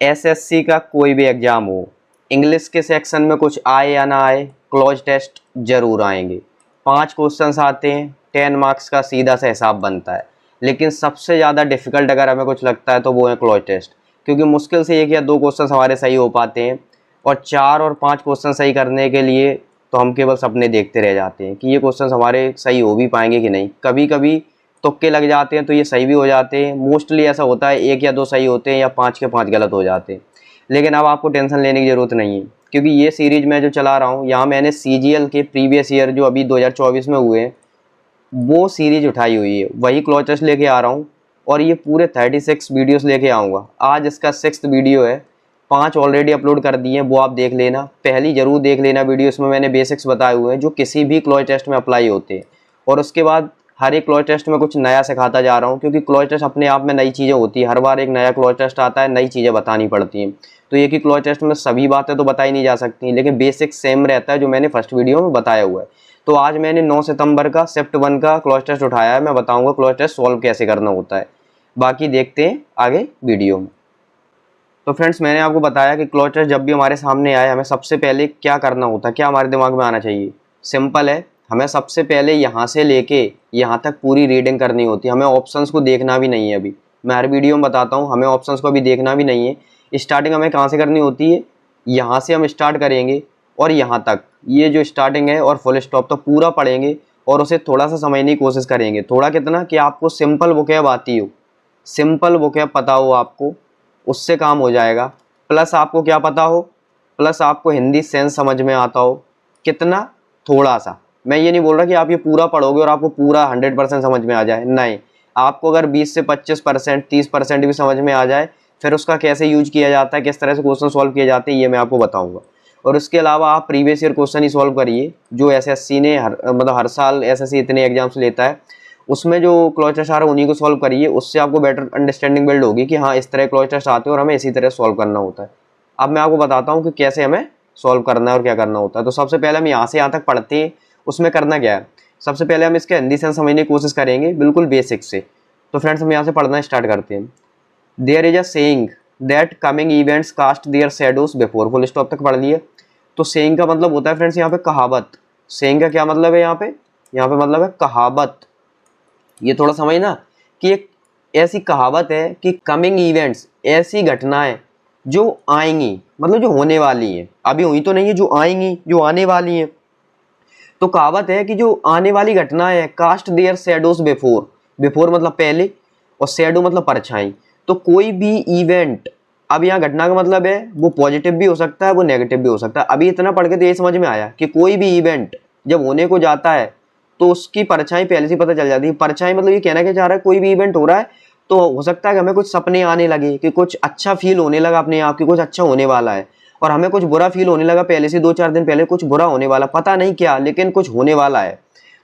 SSC का कोई भी एग्जाम हो, इंग्लिश के सेक्शन में कुछ आए या ना आए, क्लोज टेस्ट जरूर आएंगे। 5 क्वेश्चंस आते हैं, 10 मार्क्स का सीधा सा हिसाब बनता है। लेकिन सबसे ज़्यादा डिफिकल्ट अगर हमें कुछ लगता है तो वो है क्लोज टेस्ट, क्योंकि मुश्किल से 1 या 2 क्वेश्चन हमारे सही हो पाते हैं और 4 और 5 क्वेश्चन सही करने के लिए तो हम केवल सपने देखते रह जाते हैं कि ये क्वेश्चन हमारे सही हो भी पाएंगे कि नहीं। कभी कभी तुक्के लग जाते हैं तो ये सही भी हो जाते हैं। मोस्टली ऐसा होता है 1 या 2 सही होते हैं या 5 के 5 गलत हो जाते हैं। लेकिन अब आपको टेंशन लेने की ज़रूरत नहीं है, क्योंकि ये सीरीज मैं जो चला रहा हूँ यहाँ मैंने सीजीएल के प्रीवियस ईयर जो अभी 2024 में हुए हैं वो सीरीज उठाई हुई है, वही क्लोज टेस्ट लेके आ रहा हूँ और ये पूरे 36 वीडियोस लेके आऊँगा। आज इसका 6th वीडियो है, 5 ऑलरेडी अपलोड कर दिए हैं, वो आप देख लेना। पहली ज़रूर देख लेना वीडियो, इसमें मैंने बेसिक्स बताए हुए हैं जो किसी भी क्लोज टेस्ट में अप्लाई होते हैं। और उसके बाद हर एक क्लोज टेस्ट में कुछ नया सिखाता जा रहा हूँ, क्योंकि क्लोज टेस्ट अपने आप में नई चीज़ें होती है। हर बार एक नया क्लोज टेस्ट आता है, नई चीज़ें बतानी पड़ती हैं। तो ये कि क्लोज टेस्ट में सभी बातें तो बताई नहीं जा सकती, लेकिन बेसिक सेम रहता है जो मैंने फर्स्ट वीडियो में बताया हुआ है। तो आज मैंने 9 सितंबर का शिफ्ट 1 का क्लोज टेस्ट उठाया है। मैं बताऊंगा क्लोज टेस्ट सॉल्व कैसे करना होता है। बाकी देखते हैं आगे वीडियो में। तो फ्रेंड्स, मैंने आपको बताया कि क्लोज टेस्ट जब भी हमारे सामने आए हमें सबसे पहले क्या करना होता है, क्या हमारे दिमाग में आना चाहिए। सिंपल है, हमें सबसे पहले यहाँ से लेके यहाँ तक पूरी रीडिंग करनी होती है। हमें ऑप्शंस को देखना भी नहीं है। अभी मैं हर वीडियो में बताता हूँ, हमें ऑप्शंस को अभी देखना भी नहीं है। स्टार्टिंग हमें कहाँ से करनी होती है, यहाँ से हम स्टार्ट करेंगे और यहाँ तक, ये जो स्टार्टिंग है और फुल स्टॉप, तो पूरा पढ़ेंगे और उसे थोड़ा सा समझने की कोशिश करेंगे। थोड़ा कितना कि आपको सिंपल वोकैब आती हो, सिंपल वोकैब पता हो आपको, उससे काम हो जाएगा। प्लस आपको क्या पता हो, प्लस आपको हिंदी सेंस समझ में आता हो। कितना, थोड़ा सा। मैं ये नहीं बोल रहा कि आप ये पूरा पढ़ोगे और आपको पूरा 100% समझ में आ जाए, नहीं। आपको अगर 20 से 25%, 30% भी समझ में आ जाए, फिर उसका कैसे यूज किया जाता है, किस तरह से क्वेश्चन सॉल्व किए जाते हैं, ये मैं आपको बताऊंगा। और उसके अलावा आप प्रीवियस ईयर क्वेश्चन ही सॉल्व करिए, जो एसएससी ने हर साल एसएससी इतने एग्जाम्स लेता है, उसमें जो क्लोज टेस्ट आ रहा है उन्हीं को सॉल्व करिए। उससे आपको बेटर अंडरस्टैंडिंग बिल्ड होगी कि हाँ, इस तरह क्लोज टेस्ट आते हैं और हमें इसी तरह सॉल्व करना होता है। अब मैं आपको बताता हूँ कि कैसे हमें सॉल्व करना है और क्या करना होता है। तो सबसे पहले हम यहाँ से यहाँ तक पढ़ते हैं। उसमें करना क्या है, सबसे पहले हम इसके हिंदी सेंस समझने की कोशिश करेंगे, बिल्कुल बेसिक से। तो फ्रेंड्स, हम यहाँ से पढ़ना स्टार्ट करते हैं। There is a saying that coming events cast their shadows before, full stop तक पढ़ लिए। तो सेइंग का मतलब होता है फ्रेंड्स यहाँ पे कहावत। सेइंग का क्या मतलब है यहाँ पे, यहाँ पे मतलब है कहावत। ये थोड़ा समझना कि एक ऐसी कहावत है कि कमिंग इवेंट्स, ऐसी घटनाएं जो आएंगी, मतलब जो होने वाली हैं, अभी हुई तो नहीं है, जो आएंगी, जो आने वाली हैं। तो कहावत है कि जो आने वाली घटनाएं हैं, cast their shadows before, before मतलब पहले और शैडो मतलब परछाई। तो कोई भी इवेंट, अब यहाँ घटना का मतलब है वो पॉजिटिव भी हो सकता है, वो नेगेटिव भी हो सकता है। अभी इतना पढ़ के तो ये समझ में आया कि कोई भी इवेंट जब होने को जाता है तो उसकी परछाई पहले से पता चल जाती है। परछाई मतलब ये कहना क्या चाह रहा है, कोई भी इवेंट हो रहा है तो हो सकता है कि हमें कुछ सपने आने लगे, कि कुछ अच्छा फील होने लगा अपने आप, कि कुछ अच्छा होने वाला है, और हमें कुछ बुरा फील होने लगा पहले से, 2-4 दिन पहले कुछ बुरा होने वाला, पता नहीं क्या, लेकिन कुछ होने वाला है।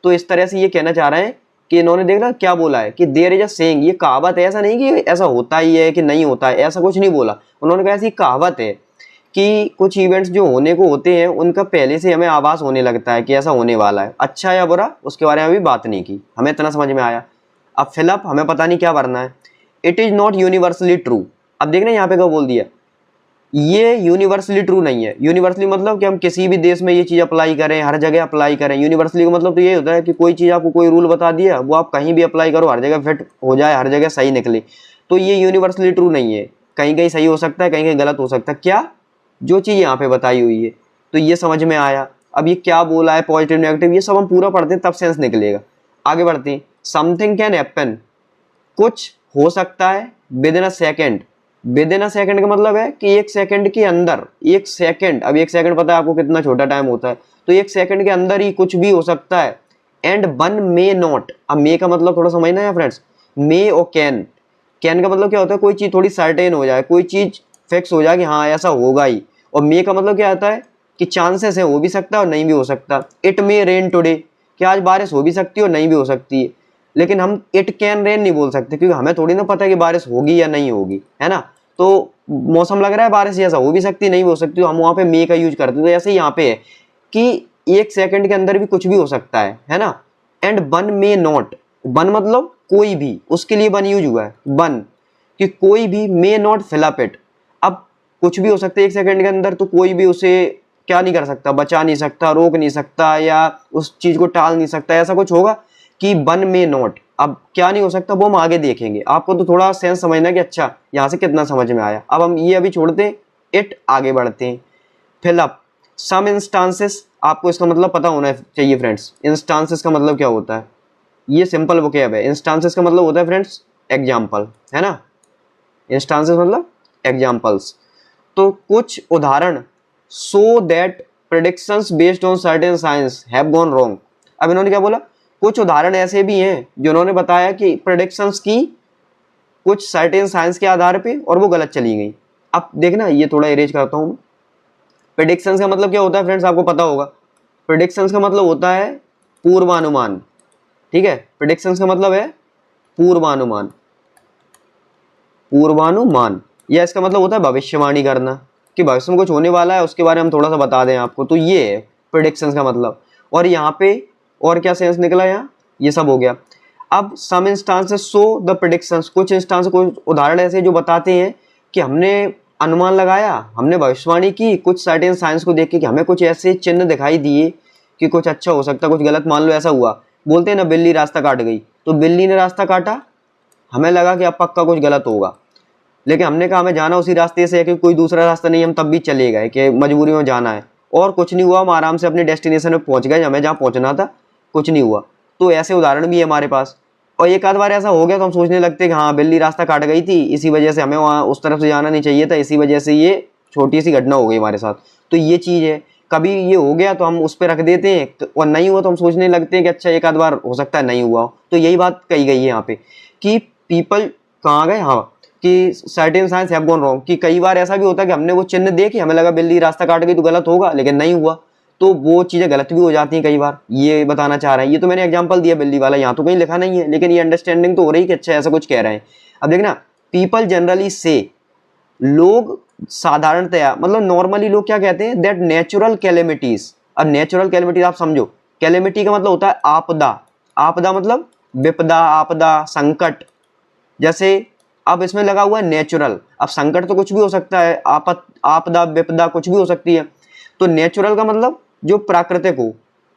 तो इस तरह से ये कहना चाह रहे हैं कि इन्होंने देखना क्या बोला है कि देयर इज अ सेइंग, ये कहावत है। ऐसा नहीं कि ऐसा होता ही है कि नहीं होता है, ऐसा कुछ नहीं बोला उन्होंने, कहा ऐसी कहावत है कि कुछ इवेंट्स जो होने को होते हैं उनका पहले से हमें आभास होने लगता है कि ऐसा होने वाला है, अच्छा या बुरा उसके बारे में अभी बात नहीं की, हमें इतना समझ में आया। अब फिलअप हमें पता नहीं क्या भरना है। It is not universally true. अब देखना यहाँ पे क्या बोल दिया, ये यूनिवर्सली ट्रू नहीं है। यूनिवर्सली मतलब कि हम किसी भी देश में ये चीज़ अप्लाई करें, हर जगह अप्लाई करें। यूनिवर्सली का मतलब तो ये होता है कि कोई चीज़ आपको कोई रूल बता दिया, वो आप कहीं भी अप्लाई करो, हर जगह फिट हो जाए, हर जगह सही निकले। तो ये यूनिवर्सली ट्रू नहीं है, कहीं कहीं सही हो सकता है, कहीं कहीं गलत हो सकता है। क्या, जो चीज़ यहाँ पे बताई हुई है। तो ये समझ में आया। अब ये क्या बोला है, पॉजिटिव नेगेटिव, ये सब हम पूरा पढ़ते हैं तब सेंस निकलेगा। आगे बढ़ते हैं। समथिंग कैन हैपन, कुछ हो सकता है, with in a second. With in a second का मतलब है कि 1 सेकेंड के अंदर, 1 सेकेंड, अब 1 सेकेंड पता है आपको कितना छोटा टाइम होता है, तो 1 सेकेंड के अंदर ही कुछ भी हो सकता है। एंड वन मे नॉट, अब मे का मतलब थोड़ा समझना है फ्रेंड्स, मे और कैन। कैन का मतलब क्या होता है, कोई चीज़ थोड़ी सर्टेन हो जाए, कोई चीज़ फिक्स हो जाए कि हाँ ऐसा होगा ही। और मे का मतलब क्या आता है कि चांसेस है, हो भी सकता है और नहीं भी हो सकता। इट मे रेन टुडे, कि आज बारिश हो भी सकती है और नहीं भी हो सकती है। लेकिन हम इट कैन रेन नहीं बोल सकते, क्योंकि हमें थोड़ी ना पता है कि बारिश होगी या नहीं होगी, है ना। तो मौसम लग रहा है बारिश जैसा, हो भी सकती है नहीं भी हो सकती, तो हम वहाँ पे मे का यूज करते हैं। तो ऐसे ही यहाँ पे है कि 1 सेकंड के अंदर भी कुछ भी हो सकता है ना। And one may not, one मतलब कोई भी, उसके लिए वन यूज हुआ है, वन, कि कोई भी may not fill up it. अब कुछ भी हो सकता है 1 सेकंड के अंदर, तो कोई भी उसे क्या नहीं कर सकता, बचा नहीं सकता, रोक नहीं सकता, या उस चीज को टाल नहीं सकता। ऐसा कुछ होगा कि वन में नोट, अब क्या नहीं हो सकता वो हम आगे देखेंगे। आपको तो थोड़ा सेंस समझना कि अच्छा यहाँ से कितना समझ में आया। अब हम ये अभी छोड़ते हैं, इट आगे बढ़ते हैं। फिल अप सम इंस्टांसेस, आपको इसका मतलब पता होना चाहिए फ्रेंड्स। इंस्टांसेस का मतलब क्या होता है, ये सिंपल वोकैब है। इंस्टांसेस का मतलब होता है फ्रेंड्स एग्जाम्पल, है ना। इंस्टांसेस मतलब एग्जाम्पल्स। तो कुछ उदाहरण, so that predictions based on certain science have gone wrong. अब इन्होंने क्या बोला, कुछ उदाहरण ऐसे भी हैं जिन्होंने बताया कि प्रेडिक्शंस की कुछ सर्टेन साइंस के आधार पे और वो गलत चली गई। अब देखना, ये थोड़ा इरेज करता हूँ। प्रेडिक्शंस का मतलब क्या होता है फ्रेंड्स, आपको पता होगा। प्रेडिक्शंस का मतलब होता है पूर्वानुमान, ठीक है। प्रेडिक्शंस का मतलब है पूर्वानुमान, पूर्वानुमान, या इसका मतलब होता है भविष्यवाणी करना, कि भविष्य में कुछ होने वाला है उसके बारे में हम थोड़ा सा बता दें आपको। तो ये है प्रेडिक्शंस का मतलब। और यहाँ पे और क्या सेंस निकला, यहाँ ये सब हो गया। अब सम इंस्टांसेस शो द प्रेडिक्शंस, कुछ इंस्टांस, कुछ उदाहरण ऐसे जो बताते हैं कि हमने अनुमान लगाया, हमने भविष्यवाणी की कुछ सर्टेन साइंस को देख के कि हमें कुछ ऐसे चिन्ह दिखाई दिए कि कुछ अच्छा हो सकता, कुछ गलत। मान लो ऐसा हुआ, बोलते हैं ना बिल्ली रास्ता काट गई, तो बिल्ली ने रास्ता काटा, हमें लगा कि अब पक्का कुछ गलत होगा, लेकिन हमने कहा हमें जाना उसी रास्ते से है कि कोई दूसरा रास्ता नहीं, हम तब भी चले गए कि मजबूरी में जाना है, और कुछ नहीं हुआ, हम आराम से अपने डेस्टिनेशन में पहुंच गए, हमें जहाँ पहुंचना था, कुछ नहीं हुआ। तो ऐसे उदाहरण भी है हमारे पास। और एक आध बार ऐसा हो गया तो हम सोचने लगते हैं कि हाँ बिल्ली रास्ता काट गई थी, इसी वजह से हमें वहाँ उस तरफ से जाना नहीं चाहिए था, इसी वजह से ये छोटी सी घटना हो गई हमारे साथ। तो ये चीज़ है, कभी ये हो गया तो हम उस पर रख देते हैं, और नहीं हुआ तो हम सोचने लगते हैं कि अच्छा एक आध बार हो सकता है नहीं हुआ हो। तो यही बात कही गई है यहाँ पे कि पीपल कहाँ गए, हाँ, कि certain science have gone wrong, कि कई बार ऐसा भी होता है कि हमने वो चिन्ह देखे, हमें लगा बिल्ली रास्ता काट गई तो गलत होगा, लेकिन नहीं हुआ, तो वो चीजें गलत भी हो जाती हैं कई बार। ये बताना चाह रहे हैं। ये तो मैंने एग्जांपल दिया बिल्ली वाला, यहाँ तो कहीं लिखा नहीं है, लेकिन ये अंडरस्टैंडिंग तो हो रही कि अच्छा ऐसा कुछ कह रहे हैं। अब देखना, पीपल जनरली से, लोग साधारणतया, मतलब नॉर्मली लोग क्या कहते हैं, दैट नेचुरल कैलेमिटीज। अब नेचुरल कैलेमिटीज आप समझो, कैलेमिटी का मतलब होता है आपदा। आपदा मतलब विपदा, आपदा, संकट। जैसे अब इसमें लगा हुआ है नेचुरल, अब संकट तो कुछ भी हो सकता है, आपदा, विपदा कुछ भी हो सकती है। तो नेचुरल का मतलब जो प्राकृतिक हो,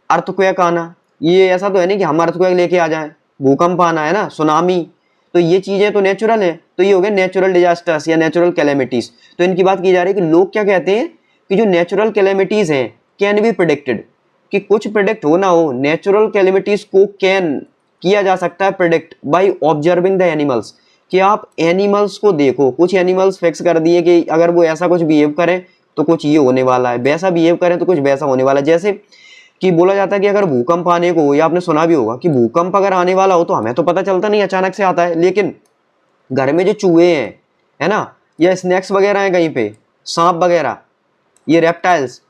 अर्थक्वेक आना, ये ऐसा तो है नहीं कि हम अर्थक्वेक लेके आ जाएं, भूकंप आना है ना, सुनामी, तो ये चीजें तो नेचुरल है। तो ये हो गया नेचुरल डिजास्टर्स या नेचुरल कैलेमिटीज। तो इनकी बात की जा रही है कि लोग क्या कहते हैं कि जो नेचुरल कैलेमिटीज हैं कैन बी प्रिडिक्टेड, कि कुछ प्रिडिक्ट हो ना हो, नेचुरल कैलेमिटीज को कैन किया जा सकता है predict by observing the animals, कि आप एनिमल्स को देखो, कुछ एनिमल्स फिक्स कर दिए कि अगर वो ऐसा कुछ बिहेव करें तो कुछ ये होने वाला है, वैसा बिहेव करें तो कुछ वैसा होने वाला है। जैसे कि बोला जाता है कि अगर भूकंप आने को हो, या आपने सुना भी होगा कि भूकंप अगर आने वाला हो तो हमें तो पता चलता नहीं, अचानक से आता है, लेकिन घर में जो चूहे हैं, है ना, या स्नैक्स वगैरह हैं कहीं पे, सांप वगैरह, ये रेप्टाइल्स,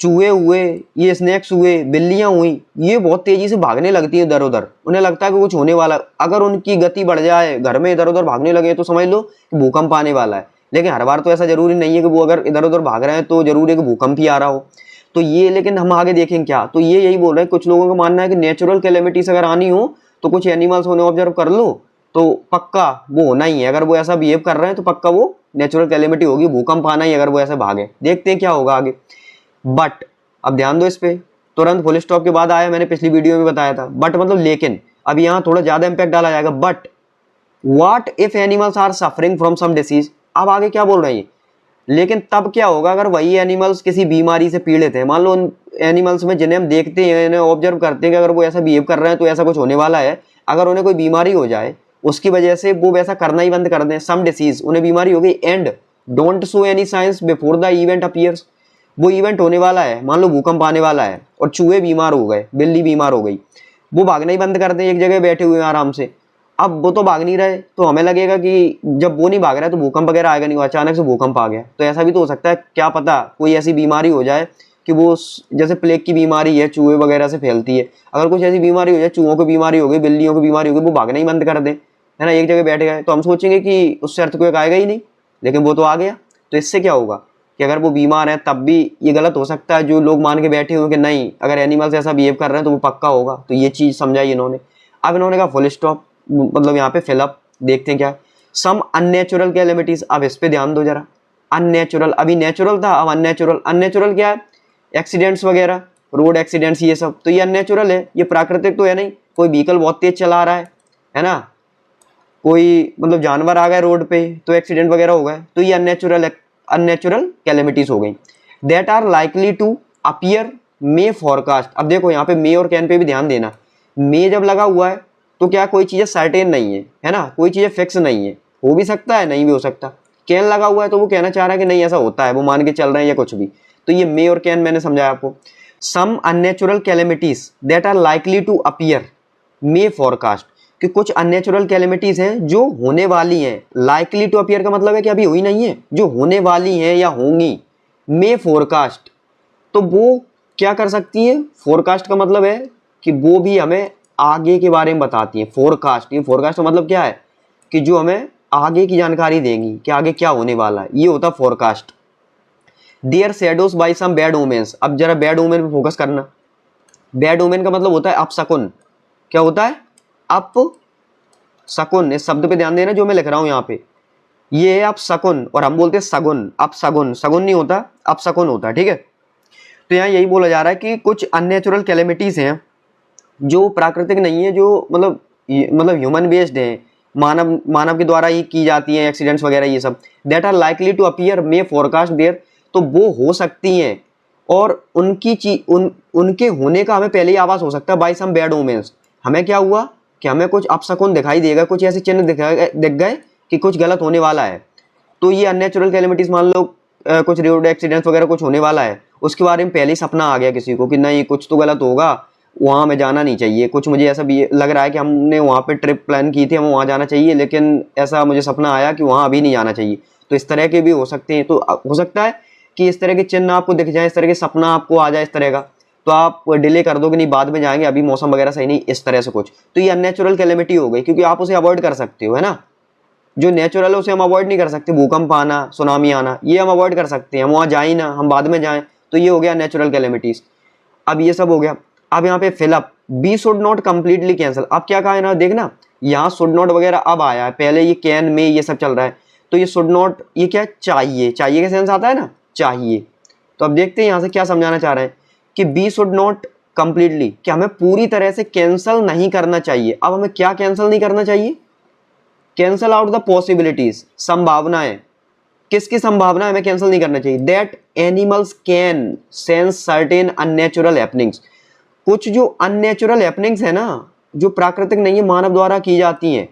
चूहे हुए, ये स्नैक्स हुए, बिल्लियां हुई, ये बहुत तेजी से भागने लगती है इधर उधर, उन्हें लगता है कि कुछ होने वाला। अगर उनकी गति बढ़ जाए, घर में इधर उधर भागने लगे, तो समझ लो कि भूकंप आने वाला है। लेकिन हर बार तो ऐसा जरूरी नहीं है कि वो अगर इधर उधर भाग रहे हैं तो जरूरी है कि भूकंप ही आ रहा हो। तो ये, लेकिन हम आगे देखें क्या, तो ये यही बोल रहे हैं, कुछ लोगों का मानना है कि नेचुरल कैलेमिटीज अगर आनी हो तो कुछ एनिमल्स उन्हें ऑब्जर्व कर लो तो पक्का वो होना ही है, अगर वो ऐसा बिहेव कर रहे हैं तो पक्का वो नेचुरल कैलेमिटी होगी, भूकंप आना ही अगर वो ऐसे भागे। देखते हैं क्या होगा आगे। बट अब ध्यान दो इस पे, तुरंत फुल स्टॉप के बाद आया, मैंने पिछली वीडियो में बताया था, बट मतलब लेकिन। अब यहाँ थोड़ा ज्यादा इंपैक्ट डाला जाएगा, but what if animals are suffering from some disease. अब आगे क्या बोल रहे हैं, लेकिन तब क्या होगा अगर वही एनिमल्स किसी बीमारी से पीड़ित है। मान लो उन एनिमल्स में जिन्हें हम देखते हैं, इन्हें ऑब्जर्व करते हैं कि अगर वो ऐसा बिहेव कर रहे हैं तो ऐसा कुछ होने वाला है, अगर उन्हें कोई बीमारी हो जाए उसकी वजह से वो वैसा करना ही बंद कर दें, सम डिसीज, उन्हें बीमारी हो गई, and don't show any science before the event appears. वो इवेंट होने वाला है, मान लो भूकंप आने वाला है, और चूहे बीमार हो गए, बिल्ली बीमार हो गई, वो भागना ही बंद कर दें, एक जगह बैठे हुए हैं आराम से। अब वो तो भाग नहीं रहे, तो हमें लगेगा कि जब वो नहीं भाग रहा है तो भूकंप वगैरह आएगा नहीं, अचानक से भूकंप आ गया। तो ऐसा भी तो हो सकता है, क्या पता कोई ऐसी बीमारी हो जाए कि वो जैसे प्लेग की बीमारी है, चूहे वगैरह से फैलती है, अगर कुछ ऐसी बीमारी हो जाए, चूहों की बीमारी हो गई, बिल्लियों की बीमारी हो गई, वो भागना ही बंद कर दें, है ना, एक जगह बैठ गए, तो हम सोचेंगे कि उससे अर्थक्वेक आएगा ही नहीं, लेकिन वो तो आ गया। तो इससे क्या होगा कि अगर वो बीमार है तब भी ये गलत हो सकता है, जो लोग मान के बैठे हुए कि नहीं अगर एनिमल्स ऐसा बिहेव कर रहे हैं तो वो पक्का होगा। तो ये चीज समझाई इन्होंने। अब इन्होंने कहा फुल स्टॉप, मतलब यहाँ पे फिलअप, देखते हैं क्या सम अननेचुरल कैलेमिटीज। अब इस पे ध्यान दो जरा, अननेचुरल, अभी नेचुरल था अब अननेचुरल। अननेचुरल क्या है? एक्सीडेंट्स वगैरह, रोड एक्सीडेंट्स ये सब, तो ये अननेचुरल है, ये प्राकृतिक तो है नहीं। कोई व्हीकल बहुत तेज चला रहा है ना, कोई मतलब जानवर आ गए रोड पे तो एक्सीडेंट वगैरह हो गए, तो ये अननेचुरल कैलेमिटीज हो गई। That are likely to appear may forecast. अब देखो यहाँ पे मे और कैन पे भी ध्यान देना, मे जब लगा हुआ है तो क्या कोई चीज़ें सर्टेन नहीं है ना, कोई चीज़ें फिक्स नहीं है, हो भी सकता है नहीं भी हो सकता। कैन लगा हुआ है तो वो कहना चाह रहा है कि नहीं ऐसा होता है, वो मान के चल रहे हैं या कुछ भी। तो ये मे और कैन मैंने समझाया आपको। Some unnatural calamities that are likely to appear may forecast, कि कुछ अननेचुरल कैलेमिटीज हैं जो होने वाली हैं। लाइकली टू अपीयर का मतलब है कि अभी हुई नहीं है, जो होने वाली हैं या होंगी। मे फोरकास्ट, तो वो क्या कर सकती है? फोरकास्ट का मतलब है कि वो भी हमें आगे के बारे में बताती है। फोरकास्ट, ये फोरकास्ट का मतलब क्या है? कि जो हमें आगे की जानकारी देंगी कि आगे क्या होने वाला है, ये होता forecast. Their shadows by some bad omens. अब जरा बैड ओमेन पे फोकस करना। बैड ओमेन का मतलब होता है अपशकुन। क्या होता है? अपशकुन। इस शब्द पे ध्यान देना जो मैं लिख रहा हूं यहाँ पे, ये है अपशकुन, और हम बोलते हैं सगुन। अपशकुन, सगुन नहीं होता, अपशकुन होता है, ठीक है। तो यहाँ यही बोला जा रहा है कि कुछ अननेचुरल कैलेमिटीज हैं जो प्राकृतिक नहीं है, जो मतलब ह्यूमन बेस्ड है, मानव के द्वारा ही की जाती है, एक्सीडेंट्स वगैरह ये सब। That are likely to appear may forecast their, तो वो हो सकती हैं और उनके होने का हमें पहले ही आभास हो सकता है। बाई सम बैड ओमेन्स, हमें क्या हुआ कि हमें कुछ अपशकुन दिखाई देगा, कुछ ऐसे चिन्ह दिख गए कि कुछ गलत होने वाला है। तो ये अननेचुरल कैलेमिटीज, मान लो कुछ रोड एक्सीडेंट्स वगैरह कुछ होने वाला है, उसके बारे में पहले ही सपना आ गया किसी को कि नहीं कुछ तो गलत होगा, वहाँ हमें जाना नहीं चाहिए, कुछ मुझे ऐसा भी लग रहा है कि हमने वहाँ पे ट्रिप प्लान की थी, हमें वहाँ जाना चाहिए, लेकिन ऐसा मुझे सपना आया कि वहाँ अभी नहीं जाना चाहिए। तो इस तरह के भी हो सकते हैं। तो हो सकता है कि इस तरह के चिन्ह आपको दिख जाए, इस तरह के सपना आपको आ जाए इस तरह का, तो आप डिले कर दो कि नहीं बाद में जाएंगे, अभी मौसम वगैरह सही नहीं, इस तरह से कुछ। तो ये अननेचुरल कैलेमिटी हो गई, क्योंकि आप उसे अवॉइड कर सकते हो, है ना। जो नेचुरल है उसे हम अवॉइड नहीं कर सकते, भूकंप आना, सुनामी आना, ये हम अवॉइड कर सकते हैं, हम वहाँ जाए ना, हम बाद में जाएं, तो ये हो गया नेचुरल कैलेमिटीज। अब ये सब हो गया। अब यहाँ पे fill up be should not completely cancel. अब क्या कहा है ना, देखना यहाँ शुड नॉट वगैरह अब आया है, पहले ये कैन में ये सब चल रहा है। तो ये शुड नॉट, ये क्या चाहिए, चाहिए का सेंस आता है ना, चाहिए। तो अब देखते हैं यहाँ से क्या समझाना चाह रहे हैं कि बी शुड नॉट कंप्लीटली, कि हमें पूरी तरह से कैंसिल नहीं करना चाहिए। अब हमें क्या कैंसिल नहीं करना चाहिए? कैंसल आउट द पॉसिबिलिटीज, संभावनाएं। किसकी संभावना हमें कैंसिल नहीं करना चाहिए? That animals can sense certain unnatural happenings. कुछ जो अननेचुरल हैपनिंग्स है ना, जो प्राकृतिक नहीं है, मानव द्वारा की जाती हैं,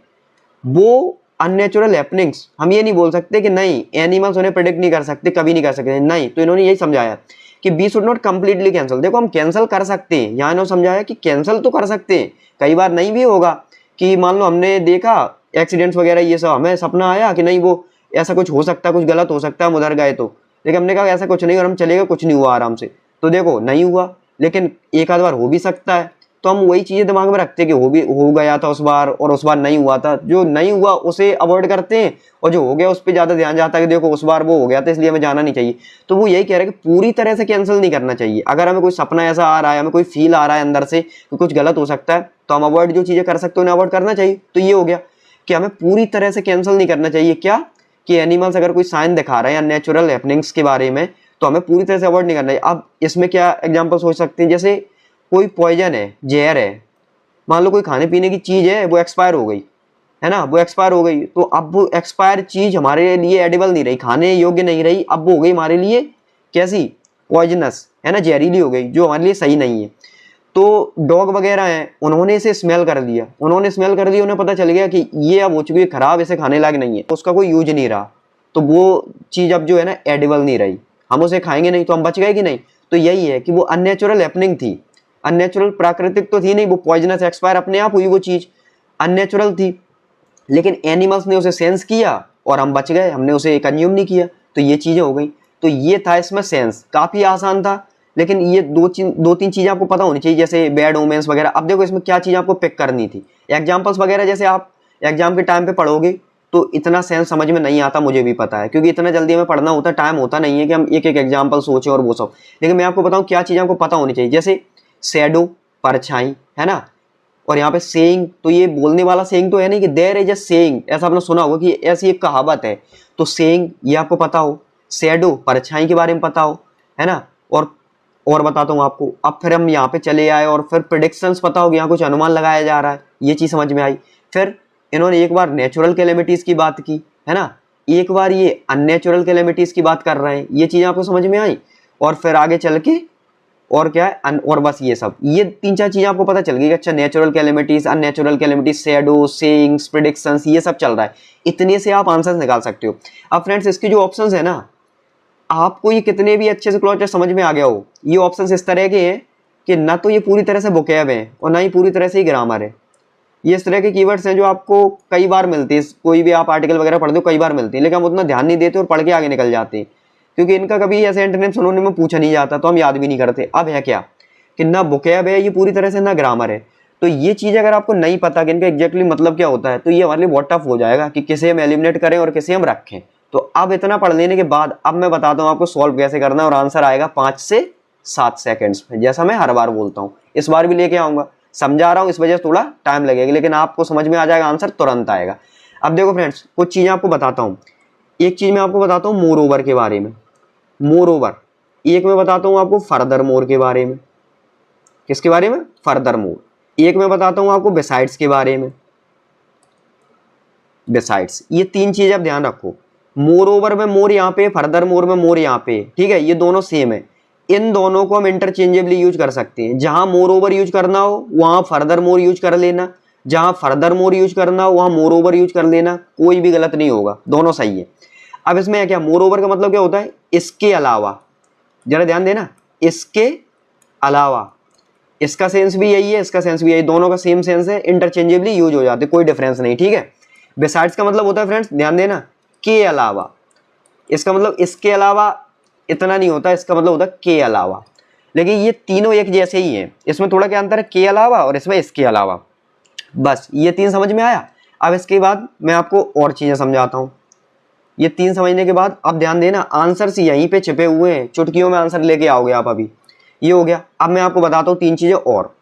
वो अननेचुरल हैपनिंग्स हम ये नहीं बोल सकते कि नहीं एनिमल्स उन्हें प्रेडिक्ट नहीं कर सकते, कभी नहीं कर सकते, नहीं। तो इन्होंने यही समझाया कि be should not completely cancel. देखो हम कैंसिल कर सकते हैं, यहाँ इन्होंने समझाया कि कैंसिल तो कर सकते हैं, कई बार नहीं भी होगा कि मान लो हमने देखा एक्सीडेंट्स वगैरह ये सब, हमें सपना आया कि नहीं वो ऐसा कुछ हो सकता है, कुछ गलत हो सकता है, हम उधर गए तो, लेकिन हमने कहा ऐसा कुछ नहीं और हम चले गए, कुछ नहीं हुआ आराम से। तो देखो नहीं हुआ, लेकिन एक आध बार हो भी सकता है। तो हम वही चीजें दिमाग में रखते हैं कि हो गया था उस बार और उस बार नहीं हुआ था। जो नहीं हुआ उसे अवॉइड करते हैं और जो हो गया उस पर ज्यादा ध्यान जाता है कि देखो उस बार वो हो गया था इसलिए हमें जाना नहीं चाहिए। तो वो यही कह रहे हैं कि पूरी तरह से कैंसिल नहीं करना चाहिए। अगर हमें कोई सपना ऐसा आ रहा है, हमें कोई फील आ रहा है अंदर से कि कुछ गलत हो सकता है, तो हम अवॉइड जो चीजें कर सकते हैं उन्हें अवॉइड करना चाहिए। तो ये हो गया कि हमें पूरी तरह से कैंसिल नहीं करना चाहिए। क्या कि एनिमल्स अगर कोई साइन दिखा रहे हैं या नेचुरल हैपनिंग्स के बारे में, तो हमें पूरी तरह से अवॉइड नहीं करना चाहिए। अब इसमें क्या एग्जांपल्स हो सकते हैं, जैसे कोई पॉइजन है, जहर है, मान लो कोई खाने पीने की चीज है वो एक्सपायर हो गई, है ना, वो एक्सपायर हो गई, तो अब वो एक्सपायर चीज हमारे लिए एडिबल नहीं रही, खाने योग्य नहीं रही, अब वो हो गई हमारे लिए कैसी, पॉइजनस, है ना, जहरीली हो गई, जो हमारे लिए सही नहीं है। तो डॉग वगैरह हैं, उन्होंने इसे स्मेल कर दिया, उन्हें पता चल गया कि ये अब हो चुकी है खराब, इसे खाने लायक नहीं है, तो उसका कोई यूज नहीं रहा, तो वो चीज अब जो है ना एडिबल नहीं रही, हम उसे खाएंगे नहीं, तो हम बच गए कि नहीं। तो यही है कि वो अननेचुरल हैपनिंग थी, अननेचुरल प्राकृतिक तो थी नहीं, वो पॉइजनस एक्सपायर अपने आप हुई, वो चीज अननेचुरल थी, लेकिन एनिमल्स ने उसे सेंस किया और हम बच गए, हमने उसे कंज्यूम नहीं किया, तो ये चीजें हो गई। तो ये था इसमें सेंस, काफी आसान था, लेकिन ये दो तीन चीजें आपको पता होनी चाहिए, जैसे बैड ओमेंस वगैरह। अब देखो इसमें क्या चीज आपको पिक करनी थी, एग्जाम्पल्स वगैरह जैसे आप एग्जाम के टाइम पे पढ़ोगे तो इतना सेंस समझ में नहीं आता, मुझे भी पता है, क्योंकि इतना जल्दी हमें पढ़ना होता है, टाइम होता नहीं है कि हम एक एक एग्जाम्पल सोचें और वो सब। लेकिन मैं आपको बताऊं क्या चीज आपको पता होनी चाहिए, जैसे शैडो, परछाई, है ना, और यहाँ पे सेइंग, तो ये बोलने वाला सेइंग तो है नहीं कि देयर इज अ सेइंग, ऐसा आपने सुना होगा कि ऐसी एक कहावत है, तो सेइंग ये आपको पता हो। शैडो परछाई के बारे में पता हो, है ना। और बताता हूँ आपको। अब फिर हम यहाँ पे चले आए और फिर प्रेडिक्शंस पता हो, यहाँ कुछ अनुमान लगाया जा रहा है, ये चीज़ समझ में आई। फिर इन्होंने एक बार नेचुरल कैलेमिटीज़ की बात की, है ना, एक बार ये अननेचुरल कैलेमिटीज़ की बात कर रहे हैं, ये चीज़ें आपको समझ में आई। और फिर आगे चल के और क्या है, और बस ये सब, ये 3-4 चीज़ें आपको पता चल गई कि अच्छा natural calamities, unnatural calamities, shadow, sayings, predictions, ये सब चल रहा है। इतने से आप आंसर्स निकाल सकते हो। अब फ्रेंड्स इसके जो ऑप्शंस है ना, आपको ये कितने भी अच्छे से क्लॉज टेस्ट समझ में आ गया हो, ये ऑप्शंस इस तरह के हैं कि ना तो ये पूरी तरह से वोकैब हैं और ना ही पूरी तरह से ही ग्रामर है। ये इस तरह के कीवर्ड्स हैं जो आपको कई बार मिलते हैं, कोई भी आप आर्टिकल वगैरह पढ़ते हो कई बार मिलती हैं, लेकिन हम उतना ध्यान नहीं देते और पढ़ के आगे निकल जाते हैं, क्योंकि इनका कभी ऐसे एंटोनिम सिनोनिम में पूछा नहीं जाता, तो हम याद भी नहीं करते। अब है क्या कि ना वोकैब है ये पूरी तरह से, ना ग्रामर है। तो ये चीज़ अगर आपको नहीं पता कि इनका एग्जैक्टली मतलब क्या होता है, तो ये हमारे लिए बहुत टफ हो जाएगा कि किसे हम एलिमिनेट करें और किसे हम रखें। तो अब इतना पढ़ लेने के बाद अब मैं बताता हूँ आपको सॉल्व कैसे करना है, और आंसर आएगा 5 से 7 सेकंड्स में, जैसा मैं हर बार बोलता हूँ। इस बार भी लेके आऊँगा, समझा रहा हूँ, इस वजह से थोड़ा टाइम लगेगा, लेकिन आपको समझ में आ जाएगा, आंसर तुरंत आएगा। अब देखो फ्रेंड्स, कुछ चीज़ें आपको बताता हूँ। एक चीज़ मैं आपको बताता हूँ मोर ओवर के बारे में, मोर ओवर। एक मैं बताता हूँ आपको फर्दर मोर के बारे में। किसके बारे में? Further more. एक मैं बताता हूँ आपको बिसाइड्स के बारे में, बिसाइड्स। ये 3 चीज़ आप ध्यान रखो। मोर ओवर में मोर यहाँ पे, फर्दर मोर में मोर यहाँ पे, ठीक है, ये दोनों सेम है। इन दोनों को हम इंटरचेंजेबली यूज कर सकते हैं। जहां मोर ओवर यूज करना हो वहां फर्दर मोर यूज कर लेना, जहां फर्दर मोर यूज करना हो वहां मोर ओवर यूज कर लेना, कोई भी गलत नहीं होगा, दोनों सही है। अब इसमें है क्या, मोर ओवर का मतलब क्या होता है? इसके अलावा। जरा ध्यान देना, इसके अलावा। इसका सेंस भी यही है, इसका सेंस भी यही, दोनों का सेम सेंस है, इंटरचेंजेबली यूज हो जाते, कोई डिफरेंस नहीं, ठीक है। बिसाइड्स का मतलब होता है फ्रेंड्स, ध्यान देना, के अलावा। इसका मतलब इसके अलावा इतना नहीं होता, इसका मतलब होता है के अलावा। लेकिन ये तीनों एक जैसे ही हैं, इसमें थोड़ा क्या अंतर है, के अलावा और इसमें इसके अलावा। बस ये 3 समझ में आया। अब इसके बाद मैं आपको और चीजें समझाता हूँ। ये 3 समझने के बाद अब ध्यान देना, आंसर्स यहीं पे छिपे हुए हैं, चुटकियों में आंसर लेके आओगे आप अभी। ये हो गया। अब मैं आपको बताता हूँ 3 चीजें और।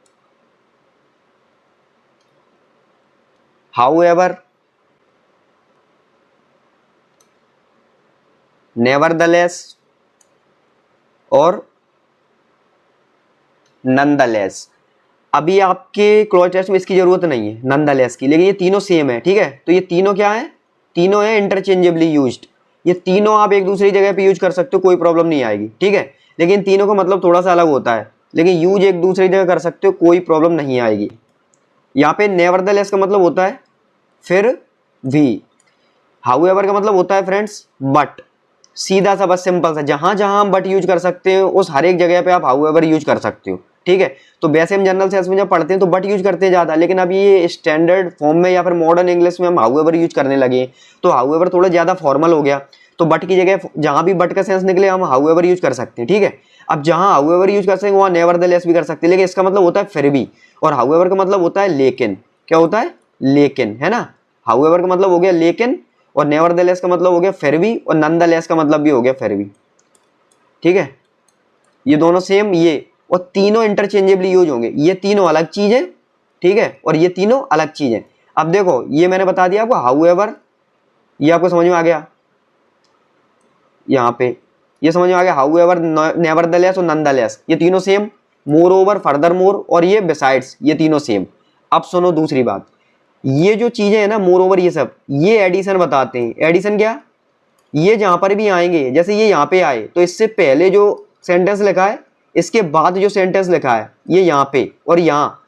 हाउएवर, नेवरदलेस और नंदलेस। अभी आपके क्लॉज टेस्ट में इसकी जरूरत नहीं है नंदलेस की, लेकिन ये तीनों सेम है, ठीक है। तो ये तीनों क्या है, तीनों है इंटरचेंजेबली यूज्ड। ये तीनों आप एक दूसरी जगह पे यूज कर सकते हो, कोई प्रॉब्लम नहीं आएगी, ठीक है। लेकिन तीनों का मतलब थोड़ा सा अलग होता है, लेकिन यूज एक दूसरी जगह कर सकते हो, कोई प्रॉब्लम नहीं आएगी। यहाँ पे नेवरदलेस का मतलब होता है फिर भी। हाउएवर का मतलब होता है फ्रेंड्स बट। सीधा सा, बस सिंपल सा, जहां जहां हम बट यूज कर सकते हो उस हर एक जगह पे आप हाउएवर यूज कर सकते हो, ठीक है। तो वैसे हम जनरल सेंस में जब पढ़ते हैं तो बट यूज करते हैं ज्यादा, लेकिन अब ये स्टैंडर्ड फॉर्म में या फिर मॉडर्न इंग्लिश में हम हाउएवर यूज करने लगे, तो हाउएवर थोड़ा ज्यादा फॉर्मल हो गया। तो बट की जगह जहां भी बट का सेंस निकले हम हाउएवर यूज कर सकते हैं, ठीक है। अब जहां हाउएवर यूज कर सकते हैं वहां नेवरदलेस भी कर सकते हैं, लेकिन इसका मतलब होता है फिर भी, और हाउएवर का मतलब होता है लेकिन। क्या होता है? लेकिन, है ना। हाउएवर का मतलब हो गया लेकिन, और नेवरदलेस का मतलब हो गया फिर भी, और नंदलेस का मतलब भी हो गया फिर भी, ठीक है। ये दोनों सेम, ये और तीनों इंटरचेंजेबली यूज होंगे। ये तीनों अलग चीज है, ठीक है, और ये तीनों अलग चीज है। अब देखो ये मैंने बता दिया आपको हाउएवर, ये आपको समझ में आ गया। यहाँ पे ये समझ में आ गया, हाउएवर, नेवरदलेस और नंदलेस, ये तीनों same. More over, further more और ये बिसाइड्स, ये तीनों सेम। अब सुनो दूसरी बात, ये जो चीजें है ना मोर ओवर, ये सब ये एडिशन बताते हैं। एडिशन क्या? ये जहां पर भी आएंगे, जैसे ये यहाँ पे आए तो इससे पहले जो सेंटेंस लिखा है, इसके बाद जो सेंटेंस लिखा है, ये यहाँ पे और यहाँ,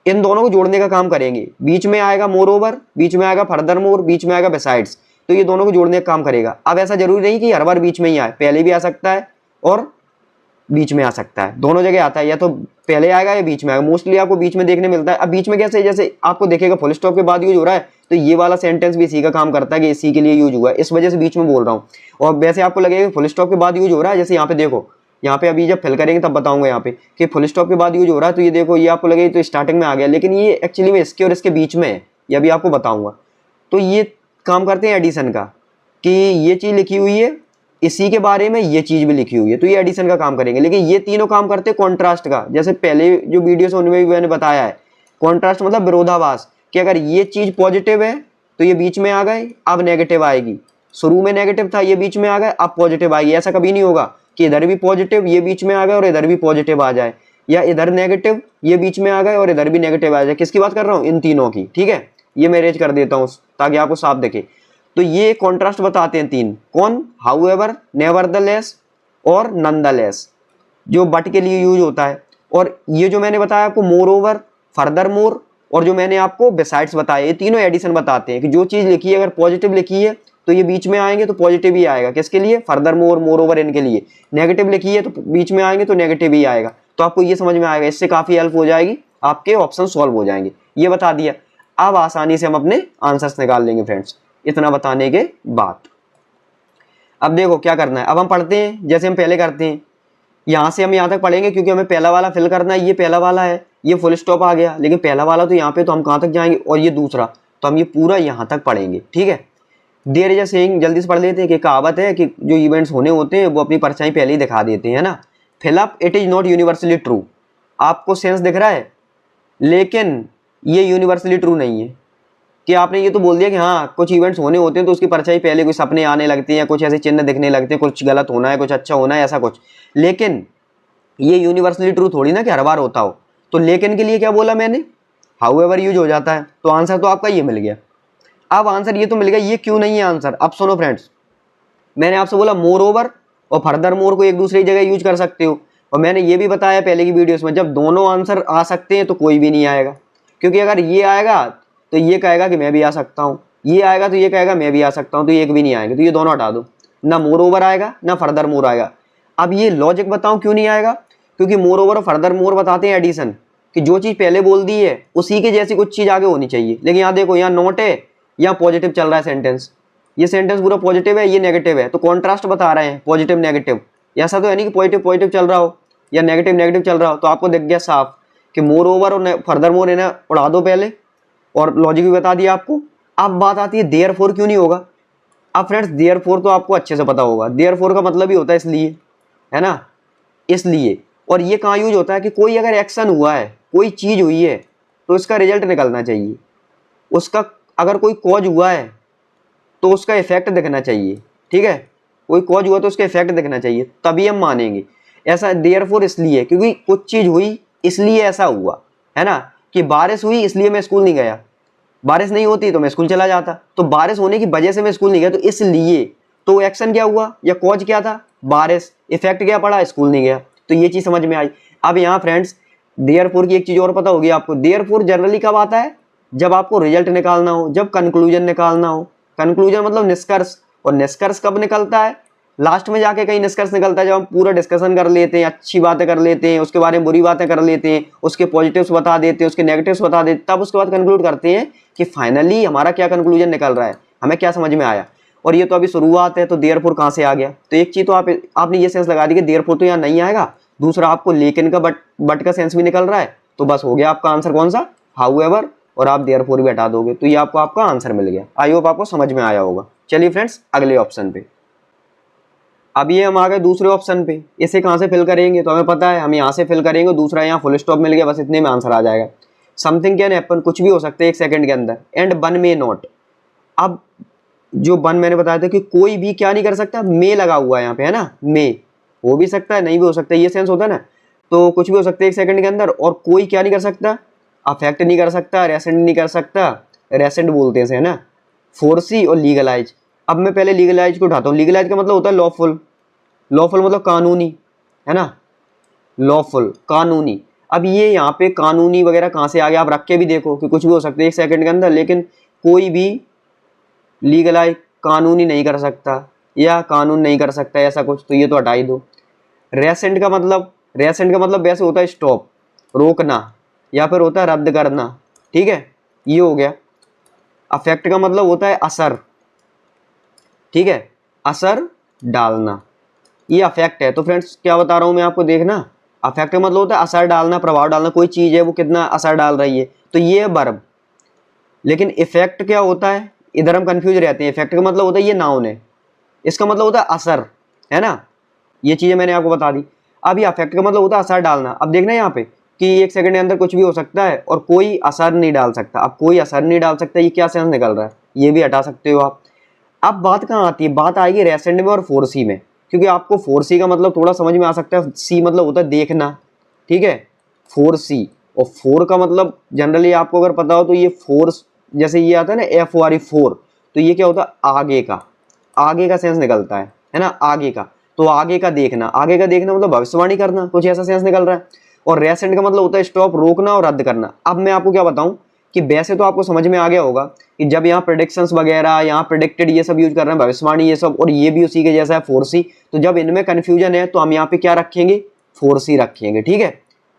इन दोनों को जोड़ने का काम करेंगे। बीच में आएगा मोर ओवर, बीच में आएगा फर्दर मोर, बीच में आएगा बिसाइड्स, तो ये दोनों को जोड़ने का काम करेगा। अब ऐसा जरूरी नहीं कि हर बार बीच में ही आए, पहले भी आ सकता है और बीच में आ सकता है, दोनों जगह आता है, या तो पहले आएगा या बीच में आएगा। मोस्टली आपको बीच में देखने मिलता है। अब बीच में कैसे, जैसे आपको देखेगा फुल स्टॉप के बाद यूज हो रहा है, तो ये वाला सेंटेंस भी इसी का काम करता है कि इसी के लिए यूज हुआ है, इस वजह से बीच में बोल रहा हूँ। और वैसे आपको लगेगा फुल स्टॉप के बाद यूज हो रहा है, जैसे यहाँ पे देखो, यहाँ पे अभी जब फिल करेंगे तब बताऊंगा यहाँ पे कि फुल स्टॉप के बाद यूज हो रहा है, तो ये देखो, ये आपको लगेगा तो स्टार्टिंग में आ गया, लेकिन ये एक्चुअली में इसके और इसके बीच में है, ये अभी आपको बताऊंगा। तो ये काम करते हैं एडिशन का, कि ये चीज लिखी हुई है, इसी के बारे में ये चीज भी लिखी हुई है, तो ये एडिशन का काम करेंगे। लेकिन ये तीनों काम करते हैं कॉन्ट्रास्ट का, जैसे पहले जो वीडियो उनमें भी मैंने बताया है। कॉन्ट्रास्ट मतलब विरोधाभास, कि अगर ये चीज पॉजिटिव है तो ये बीच में आ गए, अब नेगेटिव आएगी, शुरू में नेगेटिव था, ये बीच में आ गया, अब पॉजिटिव आएगी। ऐसा कभी नहीं होगा कि इधर भी पॉजिटिव ये बीच में आ गए और इधर भी पॉजिटिव आ जाए, या इधर नेगेटिव ये बीच में आ गए और इधर भी नेगेटिव आ जाए। किसकी बात कर रहा हूँ? इन तीनों की। ठीक है, ये मैं अरेंज कर देता हूँ ताकि आपको साफ दिखे। तो ये कॉन्ट्रास्ट बताते हैं तीन। कौन? हाउएवर, नेवरदलेस और नॉनदलेस, जो बट के लिए यूज होता है। और ये जो मैंने बताया आपको मोरओवर, फर्दरमोर, और जो मैंने आपको बिसाइड्स बताया, ये तीनों एडिशन बताते हैं कि जो चीज लिखी है अगर पॉजिटिव लिखी है तो ये बीच में आएंगे तो पॉजिटिव ही आएगा। किसके लिए? फर्दरमोर, मोरओवर, इनके लिए। नेगेटिव लिखी है तो बीच में आएंगे तो नेगेटिव ही आएगा। तो आपको ये समझ में आएगा, इससे काफी हेल्प हो जाएगी, आपके ऑप्शन सॉल्व हो जाएंगे। ये बता दिया, अब आसानी से हम अपने आंसर्स निकाल लेंगे फ्रेंड्स, इतना बताने के बाद। अब देखो क्या करना है, अब हम पढ़ते हैं जैसे हम पहले करते हैं। यहाँ से हम यहाँ तक पढ़ेंगे क्योंकि हमें पहला वाला फिल करना है। ये पहला वाला है, ये फुल स्टॉप आ गया, लेकिन पहला वाला तो यहाँ पे, तो हम कहाँ तक जाएंगे? और ये दूसरा, तो हम ये पूरा यहाँ तक पढ़ेंगे। ठीक है, देयर इज अ सेइंग, जल्दी से पढ़ लेते हैं कि कहावत है कि जो इवेंट्स होने होते हैं वो अपनी परछाई पहले ही दिखा देते हैं ना। Fill up it is not universally true. आपको सेंस दिख रहा है, लेकिन ये यूनिवर्सली ट्रू नहीं है। कि आपने ये तो बोल दिया कि हाँ कुछ इवेंट्स होने होते हैं तो उसकी परछाई पहले कुछ सपने आने लगते हैं, या कुछ ऐसे चिन्ह दिखने लगते हैं, कुछ गलत होना है, कुछ अच्छा होना है, ऐसा कुछ। लेकिन ये यूनिवर्सली ट्रू थोड़ी ना कि हर बार होता हो। तो लेकिन के लिए क्या बोला मैंने? हाउएवर यूज हो जाता है। तो आंसर तो आपका ये मिल गया। अब आंसर ये तो मिल गया, ये क्यों नहीं है आंसर? अब सुनो फ्रेंड्स, मैंने आपसे बोला मोर ओवर और फर्दर मोर को एक दूसरी जगह यूज कर सकते हो। और मैंने ये भी बताया पहले की वीडियोस में, जब दोनों आंसर आ सकते हैं तो कोई भी नहीं आएगा। क्योंकि अगर ये आएगा तो ये कहेगा कि मैं भी आ सकता हूँ, ये आएगा तो ये कहेगा मैं भी आ सकता हूँ, तो ये एक भी नहीं आएंगे। तो ये दोनों हटा दो, ना मोर ओवर आएगा ना फर्दर मोर आएगा। अब ये लॉजिक बताऊं क्यों नहीं आएगा? क्योंकि मोर ओवर और फर्दर मोर बताते हैं एडिशन, कि जो चीज़ पहले बोल दी है उसी के जैसी कुछ चीज़ आगे होनी चाहिए। लेकिन यहाँ देखो, यहाँ नॉट है, यहाँ पॉजिटिव चल रहा है सेंटेंस, ये सेंटेंस पूरा पॉजिटिव है, ये नेगेटिव है। तो कॉन्ट्रास्ट बता रहे हैं, पॉजिटिव नेगेटिव। ऐसा तो है नहीं कि पॉजिटिव पॉजिटिव चल रहा हो या नेगेटिव नेगेटिव चल रहा हो। तो आपको दिख गया साफ कि मोर ओवर और फर्दर मोर इन्हें उड़ा दो पहले, और लॉजिक भी बता दिया आपको। अब बात आती है देयरफॉर क्यों नहीं होगा। अब फ्रेंड्स देयरफॉर तो आपको अच्छे से पता होगा, देयरफॉर का मतलब ही होता है इसलिए, है ना, इसलिए। और ये कहाँ यूज होता है कि कोई अगर एक्शन हुआ है, कोई चीज हुई है, तो इसका रिजल्ट निकलना चाहिए। उसका अगर कोई कॉज हुआ है तो उसका इफेक्ट दिखना चाहिए। ठीक है, कोई कॉज हुआ तो उसका इफेक्ट दिखना चाहिए, तभी हम मानेंगे। ऐसा देयरफॉर इसलिए क्योंकि कुछ चीज हुई इसलिए ऐसा हुआ, है ना। कि बारिश हुई इसलिए मैं स्कूल नहीं गया, बारिश नहीं होती तो मैं स्कूल चला जाता, तो बारिश होने की वजह से मैं स्कूल नहीं गया, तो इसलिए। तो एक्शन क्या हुआ या कॉज क्या था? बारिश। इफेक्ट क्या पड़ा? स्कूल नहीं गया। तो ये चीज समझ में आई। अब यहाँ फ्रेंड्स देयरफॉर की एक चीज और पता होगी आपको। देयरफॉर जनरली कब आता है? जब आपको रिजल्ट निकालना हो, जब कंक्लूजन निकालना हो। कंक्लूजन मतलब निष्कर्ष। और निष्कर्ष कब निकलता है? लास्ट में जाके कहीं निष्कर्ष निकलता है, जब हम पूरा डिस्कशन कर लेते हैं, अच्छी बातें कर लेते हैं, उसके बारे में बुरी बातें कर लेते हैं, उसके पॉजिटिव्स बता देते हैं, उसके नेगेटिव्स बता देते हैं, तब उसके बाद कंक्लूड करते हैं कि फाइनली हमारा क्या कंक्लूजन निकल रहा है, हमें क्या समझ में आया। और ये तो अभी शुरुआत है, तो देयरफॉर कहाँ से आ गया? तो एक चीज तो आपने ये सेंस लगा दी कि देयरफॉर तो यहाँ नहीं आएगा। दूसरा आपको लेकिन का बट का सेंस भी निकल रहा है, तो बस हो गया आपका आंसर कौन सा? हाउएवर। और आप देयरफॉर भी हटा दोगे तो ये आपका आंसर मिल गया। आई होप आपको समझ में आया होगा। चलिए फ्रेंड्स अगले ऑप्शन पे। अब ये हम आ गए दूसरे ऑप्शन पे। इसे कहाँ से फिल करेंगे? तो हमें पता है हम यहाँ से फिल करेंगे, दूसरा यहाँ फुल स्टॉप मिल गया, बस इतने में आंसर आ जाएगा। समथिंग कैन हैपन, कुछ भी हो सकता है एक सेकंड के अंदर, एंड वन मे नॉट। अब जो वन मैंने बताया था कि कोई भी क्या नहीं कर सकता, मे लगा हुआ है यहाँ पे, है ना, मे हो भी सकता है नहीं भी हो सकता है, ये सेंस होता है ना। तो कुछ भी हो सकता है एक सेकंड के अंदर, और कोई क्या नहीं कर सकता, अफेक्ट नहीं कर सकता, रेसेंट नहीं कर सकता, रेसेंट बोलते हैं ना, फोर्सी और लीगलाइज। अब मैं पहले लीगलाइज को उठाता हूँ। लीगलाइज का मतलब होता है लॉफुल। लॉफुल मतलब कानूनी, है ना, लॉफुल कानूनी। अब ये यहाँ पे कानूनी वगैरह कहाँ से आ गया? आप रख के भी देखो कि कुछ भी हो सकता है एक सेकंड के अंदर, लेकिन कोई भी लीगलाइज कानूनी नहीं कर सकता या कानून नहीं कर सकता ऐसा कुछ, तो ये तो हटा ही दो। रेसेंट का मतलब वैसे होता है स्टॉप, रोकना, या फिर होता है रद्द करना। ठीक है, ये हो गया। अफेक्ट का मतलब होता है असर, ठीक है, असर डालना, ये अफेक्ट है। तो फ्रेंड्स क्या बता रहा हूं मैं आपको, देखना, अफेक्ट का मतलब होता है असर डालना, प्रभाव डालना, कोई चीज है वो कितना असर डाल रही है, तो ये है वर्ब। लेकिन इफेक्ट क्या होता है? इधर हम कंफ्यूज रहते हैं। इफेक्ट का मतलब होता है ये नाउन है, इसका मतलब होता है असर, है ना, ये चीजें मैंने आपको बता दी। अब ये अफेक्ट का मतलब होता है असर डालना। अब देखना यहाँ पे कि एक सेकंड के अंदर कुछ भी हो सकता है और कोई असर नहीं डाल सकता। अब कोई असर नहीं डाल सकता, ये क्या सेंस निकल रहा है? ये भी हटा सकते हो आप। अब बात कहाँ आती है, बात आएगी रेसेंट में और 4C में, क्योंकि आपको 4C का मतलब थोड़ा समझ में आ सकता है। C मतलब होता है देखना, ठीक है, 4C, और 4 का मतलब जनरली आपको अगर पता हो तो ये 4 जैसे ये आता है ना FORE 4, तो ये क्या होता है, आगे का सेंस निकलता है ना, आगे का। तो आगे का देखना मतलब भविष्यवाणी करना, कुछ ऐसा सेंस निकल रहा है। और रेसेंट का मतलब होता है स्टॉप, रोकना और रद्द करना। अब मैं आपको क्या बताऊं कि वैसे तो आपको समझ में आ गया होगा कि जब यहाँ प्रेडिक्शंस वगैरह, यहाँ प्रेडिक्टेड ये सब यूज कर रहे हैं, भविष्यवाणी ये सब, और ये भी उसी के जैसा है 4C, तो जब इनमें कंफ्यूजन है तो हम यहाँ पे क्या रखेंगे, 4C रखेंगे, ठीक है।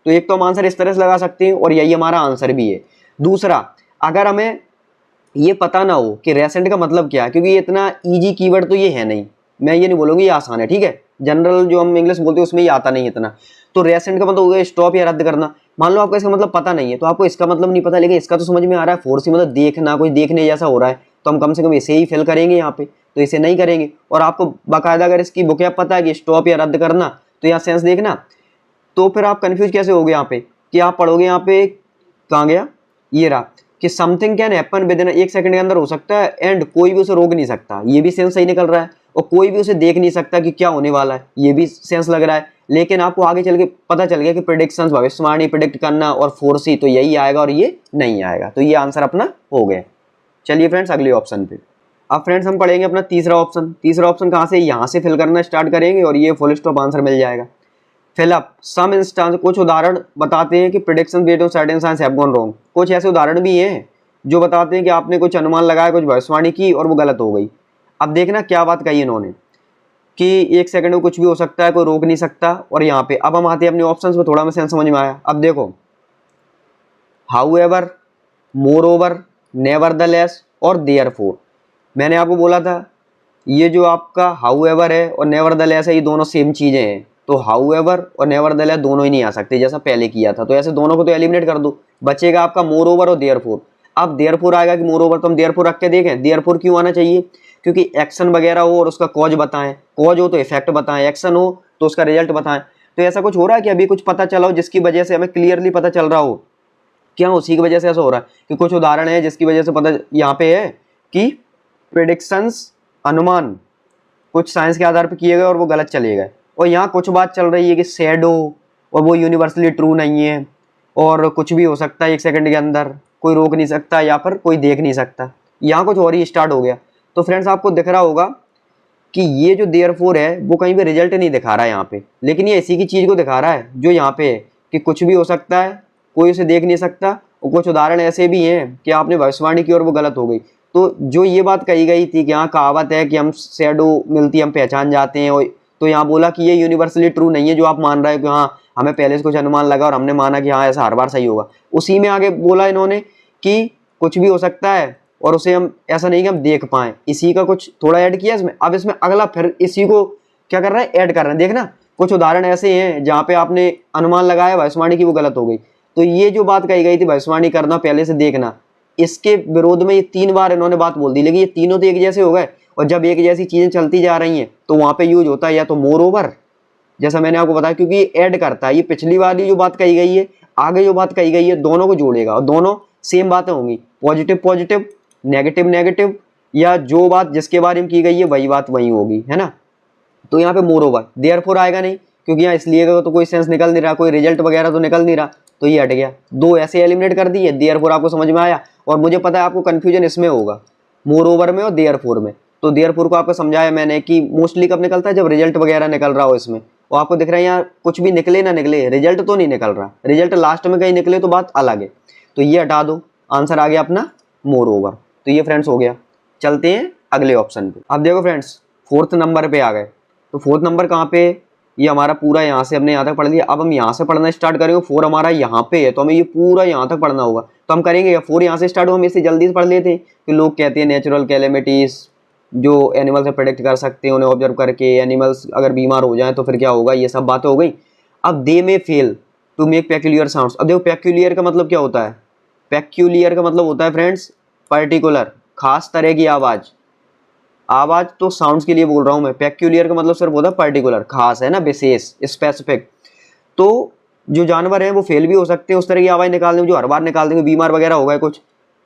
तो एक तो हम आंसर इस तरह से लगा सकते हैं और यही हमारा आंसर भी है। दूसरा, अगर हमें ये पता ना हो कि रेसेंट का मतलब क्या है, क्योंकि ये इतना इजी कीवर्ड तो ये है नहीं, मैं ये नहीं बोलूँगी ये आसान है, ठीक है, जनरल जो हम इंग्लिश बोलते हैं उसमें ये आता नहीं इतना। तो रेसेंट का मतलब हो गया स्टॉप या रद्द करना। मान लो आपको इसका मतलब पता नहीं है, तो आपको इसका मतलब नहीं पता, लेकिन इसका तो समझ में आ रहा है, 4C मतलब देखना, कुछ देखने जैसा हो रहा है, तो हम कम से कम इसे ही फिल करेंगे यहाँ पे, तो इसे नहीं करेंगे। और आपको बाकायदा अगर इसकी बुक पता है कि स्टॉप या रद्द करना, तो यहाँ सेंस देखना, तो फिर आप कंफ्यूज कैसे हो गए यहाँ पे, कि आप पढ़ोगे यहाँ पे, कहाँ गया, ये रहा, कि something can happen with in 1 second के अंदर हो सकता है, एंड कोई भी उसे रोक नहीं सकता, ये भी सेंस सही निकल रहा है। और कोई भी उसे देख नहीं सकता कि क्या होने वाला है, ये भी सेंस लग रहा है। लेकिन आपको आगे चल के पता चल गया कि प्रेडिक्शंस, भविष्यवाणी, प्रेडिक्ट करना और 4C, तो यही आएगा और ये नहीं आएगा, तो ये आंसर अपना हो गया। चलिए फ्रेंड्स अगले ऑप्शन पे। अब फ्रेंड्स हम पढ़ेंगे अपना तीसरा ऑप्शन कहाँ से, यहाँ से फिल करना स्टार्ट करेंगे और ये फुल स्टॉप आंसर मिल जाएगा। फिल अप सम इंस्टांस, कुछ उदाहरण बताते हैं कि prediction based on certain science have gone wrong. कुछ ऐसे उदाहरण भी हैं जो बताते हैं कि आपने कुछ अनुमान लगाया, कुछ भविष्यवाणी की और वो गलत हो गई। अब देखना क्या बात कही इन्होंने, कि 1 सेकंड में कुछ भी हो सकता है, कोई रोक नहीं सकता। और यहाँ पे अब हम आते हैं अपने ऑप्शंस में, थोड़ा में सेंस समझ में आया। अब देखो, हाउएवर, मोरओवर, नेवरदलेस और देयरफॉर। मैंने आपको बोला था ये जो आपका हाउएवर है और नेवरदलेस है, ये दोनों सेम चीजें हैं, तो हाउएवर और नेवरदलेस दोनों ही नहीं आ सकते, जैसा पहले किया था। तो ऐसे दोनों को तो एलिमिनेट कर दो, बचेगा आपका मोरओवर और देयरफॉर। अब देयरफॉर आएगा कि मोरओवर, तो हम देयरफॉर रख के देखें। देयरफॉर क्यों आना चाहिए, क्योंकि एक्शन वगैरह हो और उसका कॉज बताएं, कॉज हो तो इफेक्ट बताएं, एक्शन हो तो उसका रिजल्ट बताएं। तो ऐसा कुछ हो रहा है कि अभी कुछ पता चला हो जिसकी वजह से हमें क्लियरली पता चल रहा हो, क्या उसी की वजह से ऐसा हो रहा है कि कुछ उदाहरण है जिसकी वजह से पता यहाँ पे है कि प्रेडिक्शंस, अनुमान कुछ साइंस के आधार पर किए गए और वो गलत चले गए। और यहाँ कुछ बात चल रही है कि शैडो, और वो यूनिवर्सली ट्रू नहीं है, और कुछ भी हो सकता है 1 सेकंड के अंदर, कोई रोक नहीं सकता या फिर कोई देख नहीं सकता। यहाँ कुछ और ही स्टार्ट हो गया। तो फ्रेंड्स आपको दिख रहा होगा कि ये जो देयरफॉर है वो कहीं पे रिजल्ट नहीं दिखा रहा है यहाँ पे, लेकिन ये इसी की चीज़ को दिखा रहा है जो यहाँ पे है, कि कुछ भी हो सकता है, कोई उसे देख नहीं सकता। और कुछ उदाहरण ऐसे भी हैं कि आपने भविष्यवाणी की और वो गलत हो गई। तो जो ये बात कही गई थी कि यहाँ कहावत है कि हम शैडो मिलती हम पहचान जाते हैं, और तो यहाँ बोला कि ये यूनिवर्सली ट्रू नहीं है जो आप मान रहे हो कि हाँ हमें पहले से कुछ अनुमान लगा और हमने माना कि हाँ ऐसा हर बार सही होगा। उसी में आगे बोला इन्होंने कि कुछ भी हो सकता है और उसे हम ऐसा नहीं कि हम देख पाएं, इसी का कुछ थोड़ा ऐड किया इसमें। अब इसमें अगला फिर इसी को क्या कर रहा है, ऐड कर रहे हैं। देखना कुछ उदाहरण ऐसे हैं जहाँ पे आपने अनुमान लगाया भविष्यवाणी की, वो गलत हो गई। तो ये जो बात कही गई थी भविष्यवाणी करना, पहले से देखना, इसके विरोध में ये 3 बार इन्होंने बात बोल दी, लेकिन ये तीनों तो एक जैसे हो गए। और जब एक जैसी चीजें चलती जा रही हैं तो वहां पे यूज होता है या तो मोर ओवर, जैसा मैंने आपको बताया, क्योंकि ये ऐड करता है, ये पिछली वाली जो बात कही गई है, आगे जो बात कही गई है, दोनों को जोड़ेगा और दोनों सेम बातें होंगी, पॉजिटिव पॉजिटिव, नेगेटिव नेगेटिव, या जो बात जिसके बारे में की गई है वही बात वही होगी, है ना। तो यहाँ पे मोर ओवर, देयरफॉर आएगा नहीं, क्योंकि यहाँ इसलिए तो कोई सेंस निकल नहीं रहा, कोई रिजल्ट वगैरह तो निकल नहीं रहा, तो ये हट गया। 2 ऐसे एलिमिनेट कर दिए, देयरफॉर आपको समझ में आया। और मुझे पता है आपको कंफ्यूजन इसमें होगा, मोर ओवर में और देयरफॉर में। तो देयरफॉर को आपको समझाया मैंने कि मोस्टली कब निकलता है, जब रिजल्ट वगैरह निकल रहा हो इसमें। और आपको दिख रहा है यहाँ कुछ भी निकले ना निकले, रिजल्ट तो नहीं निकल रहा, रिजल्ट लास्ट में कहीं निकले तो बात अलग है। तो ये हटा दो, आंसर आ गया अपना मोर ओवर। तो ये फ्रेंड्स हो गया। चलते हैं अगले ऑप्शन पे। अब देखो फ्रेंड्स 4th नंबर पे आ गए। तो 4th नंबर कहाँ पे, ये हमारा पूरा यहाँ से हमने यहाँ तक पढ़ लिया। अब हम यहाँ से पढ़ना स्टार्ट करेंगे, 4 हमारा यहाँ पे है तो हमें ये पूरा यहाँ तक पढ़ना होगा। तो हम करेंगे 4 यहाँ से स्टार्ट हो, हम इससे जल्दी से पढ़ लेते हैं कि लोग कहते हैं नेचुरल कैलेमिटीज जो एनिमल से प्रेडिक्ट कर सकते हैं, उन्हें ऑब्जर्व करके एनिमल्स अगर बीमार हो जाए तो फिर क्या होगा, ये सब बातें हो गई। अब they may fail to make peculiar sounds. अब देखो पेक्यूलियर का मतलब क्या होता है, पेक्यूलियर का मतलब होता है फ्रेंड्स पर्टिकुलर, खास तरह की आवाज़। आवाज तो साउंड्स के लिए बोल रहा हूं मैं, पेक्यूलियर का मतलब सिर्फ होता है पर्टिकुलर, खास है ना, विशेष, स्पेसिफिक। तो जो जानवर हैं वो फेल भी हो सकते हैं उस तरह की आवाज निकालने में जो हर बार निकाल देंगे, बीमार वगैरह हो गए कुछ।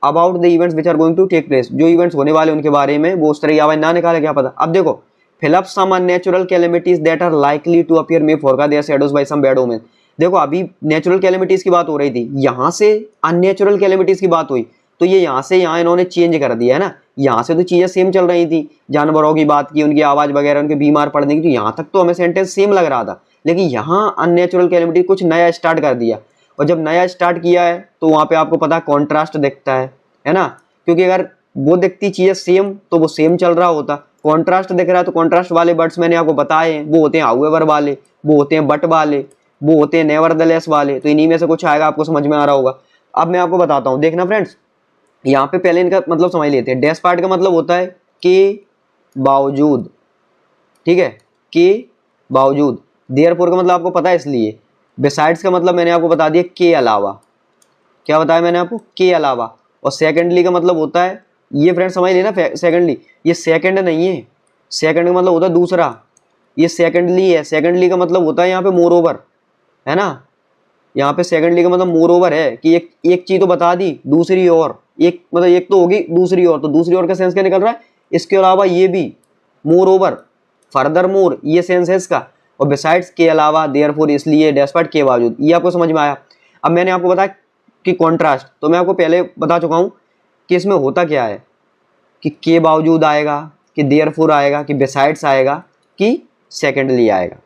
About the events which are going to take place, जो इवेंट्स होने वाले उनके बारे में वो उस तरह की आवाज ना निकाले, क्या पता। अब देखो, fill up some unnatural calamities that are likely to appear may forecast their shadows by some bad omen. देखो अभी नेचुरल कैलेमिटीज की बात हो रही थी, यहाँ से अननेचुरल कैलेमिटीज की बात हुई, तो ये यहाँ से यहाँ इन्होंने चेंज कर दिया है ना। यहाँ से तो चीजें सेम चल रही थी, जानवरों की बात की, उनकी आवाज वगैरह, उनके बीमार पड़ने की, तो यहाँ तक तो हमें सेंटेंस सेम लग रहा था, लेकिन यहाँ अननेचुरल कैलेमिटी कुछ नया स्टार्ट कर दिया। और जब नया स्टार्ट किया है तो वहाँ पे आपको पता है कॉन्ट्रास्ट दिखता है ना, क्योंकि अगर वो दिखती चीजें सेम तो वो सेम चल रहा होता, कॉन्ट्रास्ट दिख रहा है तो कॉन्ट्रास्ट वाले वर्ड्स मैंने आपको बताए हैं, वो होते हैं हाउएवर वाले, वो होते हैं बट वाले, वो होते हैं नेवरदलेस वाले, तो इन्हीं में से कुछ आएगा, आपको समझ में आ रहा होगा। अब मैं आपको बताता हूँ, देखना फ्रेंड्स, यहाँ पे पहले इनका मतलब समझ लेते हैं। डैश पार्ट का मतलब होता है के बावजूद, ठीक है, के बावजूद। देयरफॉर का मतलब आपको पता है इसलिए। बिसाइड्स का मतलब मैंने आपको बता दिया के अलावा, क्या बताया मैंने आपको, के अलावा। और सेकेंडली का मतलब होता है, ये फ्रेंड समझ लेना, सेकेंडली ये सेकेंड नहीं है, सेकेंड का मतलब होता है दूसरा, ये सेकेंडली है। सेकेंडली का मतलब होता है यहाँ पे मोर ओवर, है ना, यहाँ पे सेकेंडली का मतलब मोर ओवर है कि एक चीज तो बता दी, दूसरी और, एक मतलब एक तो होगी दूसरी और, तो दूसरी और का सेंस क्या निकल रहा है, इसके अलावा ये भी, मोर ओवर, फर्दर मोर, ये सेंस है इसका। और बिसाइड्स के अलावा, देयरफॉर इसलिए, डेस्पाइट के बावजूद, ये आपको समझ में आया। अब मैंने आपको बताया कि कॉन्ट्रास्ट, तो मैं आपको पहले बता चुका हूँ कि इसमें होता क्या है, कि के बावजूद आएगा, कि देयरफॉर आएगा, कि बिसाइड्स आएगा, कि सेकेंडली आएगा।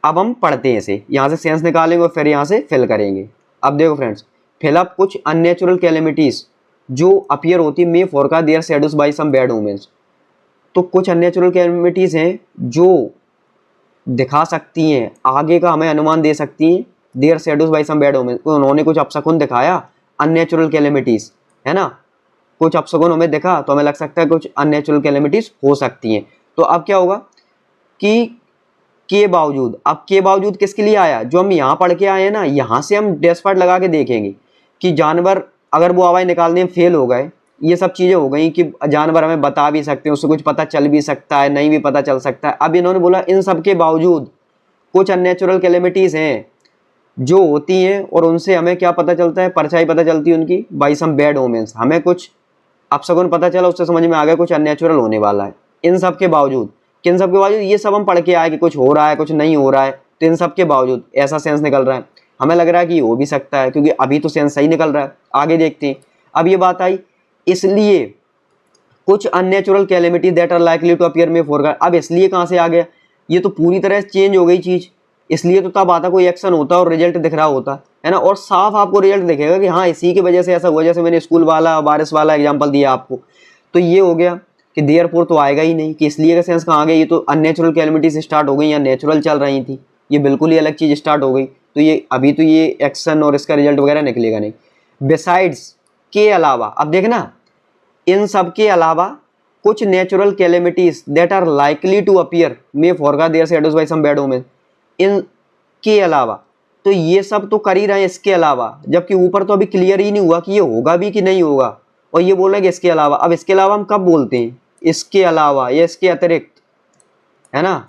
अब हम पढ़ते हैं इसे, यहाँ से सेंस निकालेंगे और फिर यहाँ से फिल करेंगे। अब देखो फ्रेंड्स, फिल अप कुछ अननेचुरल कैलेमिटीज जो अपीयर होती है may forecast their shadows by some bad omens. तो कुछ अननेचुरल कैलेमिटीज हैं जो दिखा सकती हैं, आगे का हमें अनुमान दे सकती हैं, their shadows by some bad omens. उन्होंने कुछ अपशकुन दिखाया, अननेचुरल कैलेमिटीज, है ना, कुछ अपशकुन हमें दिखा तो हमें लग सकता है कुछ अननेचुरल कैलेमिटीज हो सकती हैं। तो अब क्या होगा कि के बावजूद, अब के बावजूद किसके लिए आया, जो हम यहाँ पढ़ के आए हैं ना, यहाँ से हम डेस्पार्ट लगा के देखेंगे कि जानवर अगर वो आवाज़ निकालने में फेल हो गए, ये सब चीज़ें हो गई कि जानवर हमें बता भी सकते हैं, उससे कुछ पता चल भी सकता है, नहीं भी पता चल सकता है। अब इन्होंने बोला इन सब के बावजूद कुछ अननेचुरल कैलेमिटीज़ हैं जो होती हैं और उनसे हमें क्या पता चलता है, परछाई पता चलती है उनकी, बाई सम बैड ओमेंस, हमें कुछ अपशगुन पता चला, उससे समझ में आ गया कुछ अननेचुरल होने वाला है। इन सब के बावजूद, किन सब के बावजूद, ये सब हम पढ़ के आए कि कुछ हो रहा है, कुछ नहीं हो रहा है, तो इन सब के बावजूद ऐसा सेंस निकल रहा है। हमें लग रहा है कि हो भी सकता है, क्योंकि अभी तो सेंस सही निकल रहा है। आगे देखते हैं। अब ये बात आई, इसलिए कुछ unnatural calamity that are likely to appear may forecast. अब इसलिए कहाँ से आ गया, ये तो पूरी तरह से चेंज हो गई चीज़। इसलिए तो तब आता कोई एक्शन होता और रिजल्ट दिख रहा होता है ना, और साफ आपको रिजल्ट दिखेगा कि हाँ इसी की वजह से ऐसा हुआ। जैसे मैंने स्कूल वाला बारिश वाला एग्जाम्पल दिया आपको, तो ये हो गया कि देयरफॉर तो आएगा ही नहीं, कि इसलिए का सेंस कहाँ आ गया, ये तो अननेचुरल कैलेमिटी से स्टार्ट हो गई या नेचुरल चल रही थी, ये बिल्कुल ही अलग चीज़ स्टार्ट हो गई। तो ये अभी तो ये एक्शन और इसका रिजल्ट वगैरह निकलेगा नहीं। बिसाइड्स के अलावा, अब देखना, इन सब के अलावा कुछ natural calamities that are likely to appear may forecast their shadows by some bad omen. इन के अलावा, तो ये सब तो कर ही रहे हैं इसके अलावा, जबकि ऊपर तो अभी क्लियर ही नहीं हुआ कि ये होगा भी कि नहीं होगा, और ये बोल रहे हैं कि इसके अलावा। अब इसके अलावा हम कब बोलते हैं, इसके अलावा या इसके अतिरिक्त, है ना,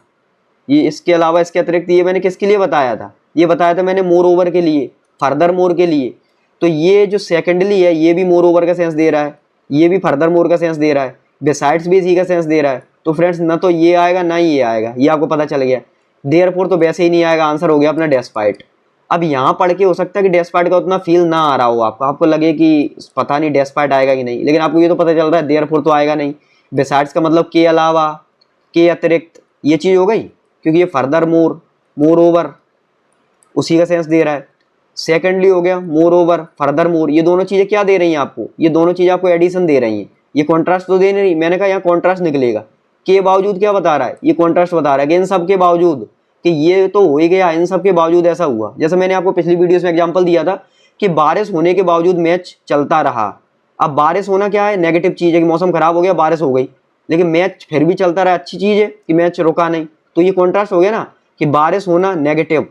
ये इसके अलावा इसके अतिरिक्त, ये मैंने किसके लिए बताया था, ये बताया था मैंने मोर ओवर के लिए, फर्दर मोर के लिए। तो ये जो सेकेंडली है ये भी मोर ओवर का सेंस दे रहा है, ये भी फर्दर मोर का सेंस दे रहा है, बिसाइड्स भी इसी का सेंस दे रहा है। तो फ्रेंड्स ना तो ये आएगा ना ये आएगा, ये आपको पता चल गया। देयरफॉर तो वैसे ही नहीं आएगा, आंसर हो गया अपना डेस्पाइट। अब यहाँ पढ़ के हो सकता है कि डेस्पाइट का उतना फील ना आ रहा हो आपको लगे कि पता नहीं डेस्पाइट आएगा कि नहीं, लेकिन आपको ये तो पता चल रहा है देयरफॉर तो आएगा नहीं। बिसाइड्स का मतलब के अलावा, के अतिरिक्त, ये चीज़ हो गई, क्योंकि ये फर्दर मोर, मोर ओवर उसी का सेंस दे रहा है। सेकेंडली हो गया मोर ओवर, फर्दर मोर, ये दोनों चीज़ें क्या दे रही हैं आपको, ये दोनों चीज़ें आपको एडिशन दे रही हैं, ये कॉन्ट्रास्ट तो दे नहीं रही। मैंने कहा यहाँ कॉन्ट्रास्ट निकलेगा, के बावजूद क्या बता रहा है, ये कॉन्ट्रास्ट बता रहा है कि इन सब के बावजूद, कि ये तो हो ही गया, इन सब के बावजूद ऐसा हुआ। जैसे मैंने आपको पिछली वीडियोस में एग्जांपल दिया था कि बारिश होने के बावजूद मैच चलता रहा। अब बारिश होना क्या है, नेगेटिव चीज़ है कि मौसम खराब हो गया, बारिश हो गई, लेकिन मैच फिर भी चलता रहा, अच्छी चीज़ है कि मैच रुका नहीं। तो ये कॉन्ट्रास्ट हो गया ना, कि बारिश होना नेगेटिव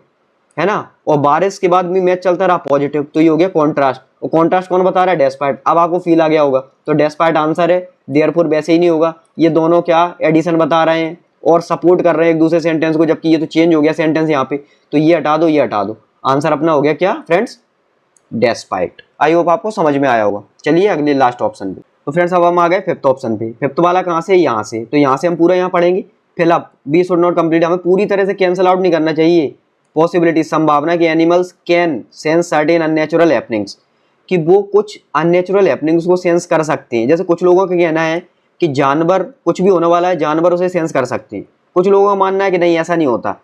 है ना, और बारिश के बाद भी मैच चलता रहा पॉजिटिव, तो ये हो गया कॉन्ट्रास्ट। और कॉन्ट्रास्ट कौन बता रहा है, डेस्पाइट। अब आपको फील आ गया होगा, तो डेस्पाइट आंसर है, देयरफॉर वैसे ही नहीं होगा। ये दोनों क्या एडिशन बता रहे हैं और सपोर्ट कर रहे हैं एक दूसरे सेंटेंस को, जबकि ये तो चेंज हो गया सेंटेंस यहाँ पे। तो ये हटा दो, ये हटा दो, आंसर अपना हो गया क्या फ्रेंड्स, डेस्पाइट। आई होप आपको समझ में आया होगा। चलिए अगले लास्ट ऑप्शन पे। तो फ्रेंड्स अब हम आ गए फिफ्थ ऑप्शन पे। फिफ्थ वाला कहाँ से? यहाँ से। तो यहाँ से हम पूरा यहाँ पढ़ेंगे। Fill up, be should not complete, हमें पूरी तरह से कैंसिल आउट नहीं करना चाहिए। पॉसिबिलिटी, संभावना कि animals can sense certain unnatural happenings, कि वो कुछ अननेचुरल हैपनिंग्स को सेंस कर सकते हैं। जैसे कुछ लोगों का कहना है कि जानवर, कुछ भी होने वाला है जानवर उसे सेंस कर सकते हैं। कुछ लोगों का मानना है कि नहीं ऐसा नहीं होता,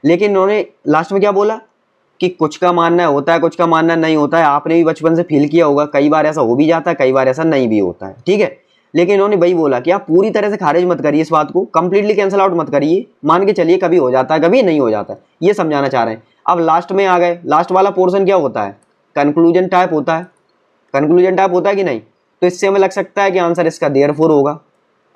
लेकिन उन्होंने लास्ट में क्या बोला कि कुछ का मानना होता है, कुछ का मानना नहीं होता है। आपने भी बचपन से फील किया होगा, कई बार ऐसा हो भी जाता है, कई बार ऐसा नहीं भी होता है, ठीक है। लेकिन इन्होंने वही बोला कि आप पूरी तरह से खारिज मत करिए इस बात को, कंप्लीटली कैंसिल आउट मत करिए, मान के चलिए कभी हो जाता है कभी नहीं हो जाता है, ये समझाना चाह रहे हैं। अब लास्ट में आ गए। लास्ट वाला पोर्शन क्या होता है? कंक्लूजन टाइप होता है। कंक्लूजन टाइप होता है कि नहीं? तो इससे हमें लग सकता है कि आंसर इसका देयरफॉर होगा।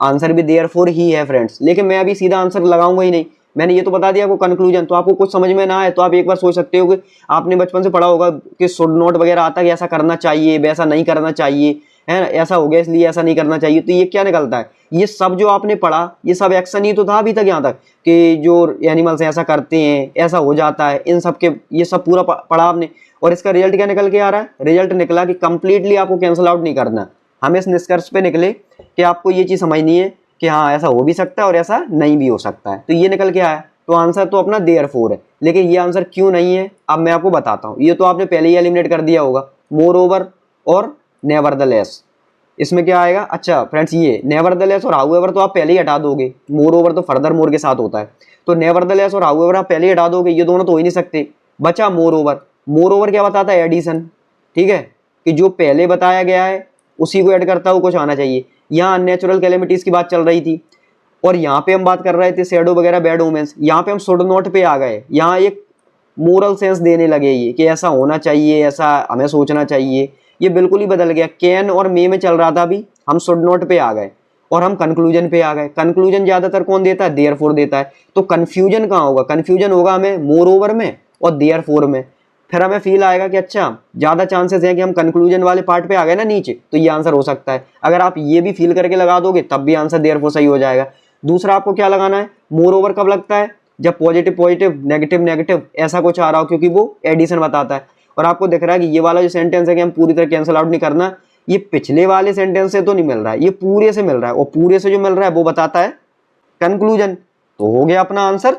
आंसर भी देयरफॉर ही है फ्रेंड्स, लेकिन मैं अभी सीधा आंसर लगाऊंगा ही नहीं। मैंने ये तो बता दिया आपको कंक्लूजन, तो आपको कुछ समझ में ना आए तो आप एक बार सोच सकते हो कि आपने बचपन से पढ़ा होगा कि शुड नोट वगैरह आता है कि ऐसा करना चाहिए, वैसा नहीं करना चाहिए, है ना, ऐसा हो गया इसलिए ऐसा नहीं करना चाहिए। तो ये क्या निकलता है? ये सब जो आपने पढ़ा ये सब एक्शन ही तो था अभी तक यहाँ तक, कि जो एनिमल्स ऐसा करते हैं, ऐसा हो जाता है, इन सब के ये सब पूरा पढ़ा आपने। और इसका रिजल्ट क्या निकल के आ रहा है? रिजल्ट निकला कि कंप्लीटली आपको कैंसिल आउट नहीं करना। हम इस निष्कर्ष पे निकले कि आपको ये चीज़ समझनी है कि हाँ ऐसा हो भी सकता है और ऐसा नहीं भी हो सकता है। तो ये निकल के आया। तो आंसर तो अपना देयरफॉर है, लेकिन ये आंसर क्यों नहीं है अब मैं आपको बताता हूँ। ये तो आपने पहले ही एलिमिनेट कर दिया होगा, मोर ओवर और नेवरदलेस। इसमें क्या आएगा? अच्छा फ्रेंड्स, ये नेवरदलेस और हाउएवर तो आप पहले ही हटा दोगे, मोर ओवर तो फर्दर मोर के साथ होता है। तो नेवरदलेस और हाउएवर आप पहले ही हटा दोगे, ये दोनों तो हो ही नहीं सकते। बचा मोर ओवर। मोर ओवर क्या बताता है? एडिशन, ठीक है, कि जो पहले बताया गया है उसी को ऐड करता हुआ कुछ आना चाहिए। यहाँ अननेचुरल कैलेमिटीज की बात चल रही थी और यहाँ पे हम बात कर रहे थे शैडो वगैरह, बैड ओमेंस। यहाँ पे हम शुड नॉट पे आ गए। यहाँ एक मोरल सेंस देने लगे ये कि ऐसा होना चाहिए, ऐसा हमें सोचना चाहिए। ये बिल्कुल ही बदल गया। कैन और मे में चल रहा था अभी, हम शुड नॉट पे आ गए और हम कंक्लूजन पे आ गए। कंक्लूजन ज्यादातर कौन देता है? देयरफॉर देता है। तो कंफ्यूजन कहाँ होगा? कंफ्यूजन होगा हमें मोर ओवर में और देयरफॉर में। फिर हमें फील आएगा कि अच्छा ज्यादा चांसेस है कि हम कंक्लूजन वाले पार्ट पे आ गए ना नीचे, तो ये आंसर हो सकता है। अगर आप ये भी फील करके लगा दोगे तब भी आंसर देयरफॉर सही हो जाएगा। दूसरा आपको क्या लगाना है? मोर ओवर कब लगता है? जब पॉजिटिव पॉजिटिव, नेगेटिव नेगेटिव ऐसा कुछ आ रहा हो, क्योंकि वो एडिशन बताता है। और आपको दिख रहा है कि ये वाला जो सेंटेंस है कि हम पूरी तरह कैंसिल आउट नहीं करना, ये पिछले वाले सेंटेंस से तो नहीं मिल रहा है, ये पूरे से मिल रहा है। और पूरे से जो मिल रहा है वो बताता है कंक्लूजन। तो हो गया अपना आंसर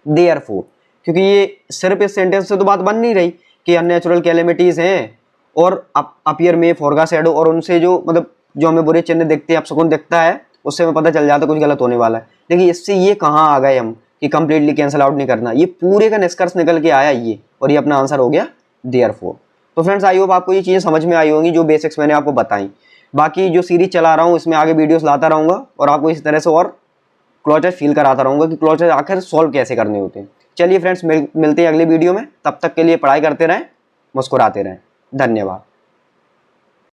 देयरफॉर, क्योंकि ये सिर्फ इस सेंटेंस से तो बात बन नहीं रही कि अननेचुरल कैलेमिटीज हैं और अपीयर में फॉरगा शैडो, और उनसे जो मतलब जो हमें बुरे चिन्ह दिखते हैं, अपशकुन दिखता है, उससे हमें पता चल जाता है कुछ गलत होने वाला है। लेकिन इससे ये कहाँ आ गए हम कि कंप्लीटली कैंसिल आउट नहीं करना? ये पूरे का निष्कर्ष निकल के आया ये, और ये अपना आंसर हो गया देयरफॉर। तो फ्रेंड्स आई होप आपको ये चीज़ें समझ में आई होंगी जो बेसिक्स मैंने आपको बताई। बाकी जो सीरीज चला रहा हूँ इसमें आगे वीडियोस लाता रहूँगा और आपको इस तरह से और क्लॉचर फील कराता रहूँगा कि क्लॉचर आखिर सॉल्व कैसे करने होते हैं। चलिए फ्रेंड्स मिलते हैं अगले वीडियो में, तब तक के लिए पढ़ाई करते रहें, मुस्कुराते रहें। धन्यवाद।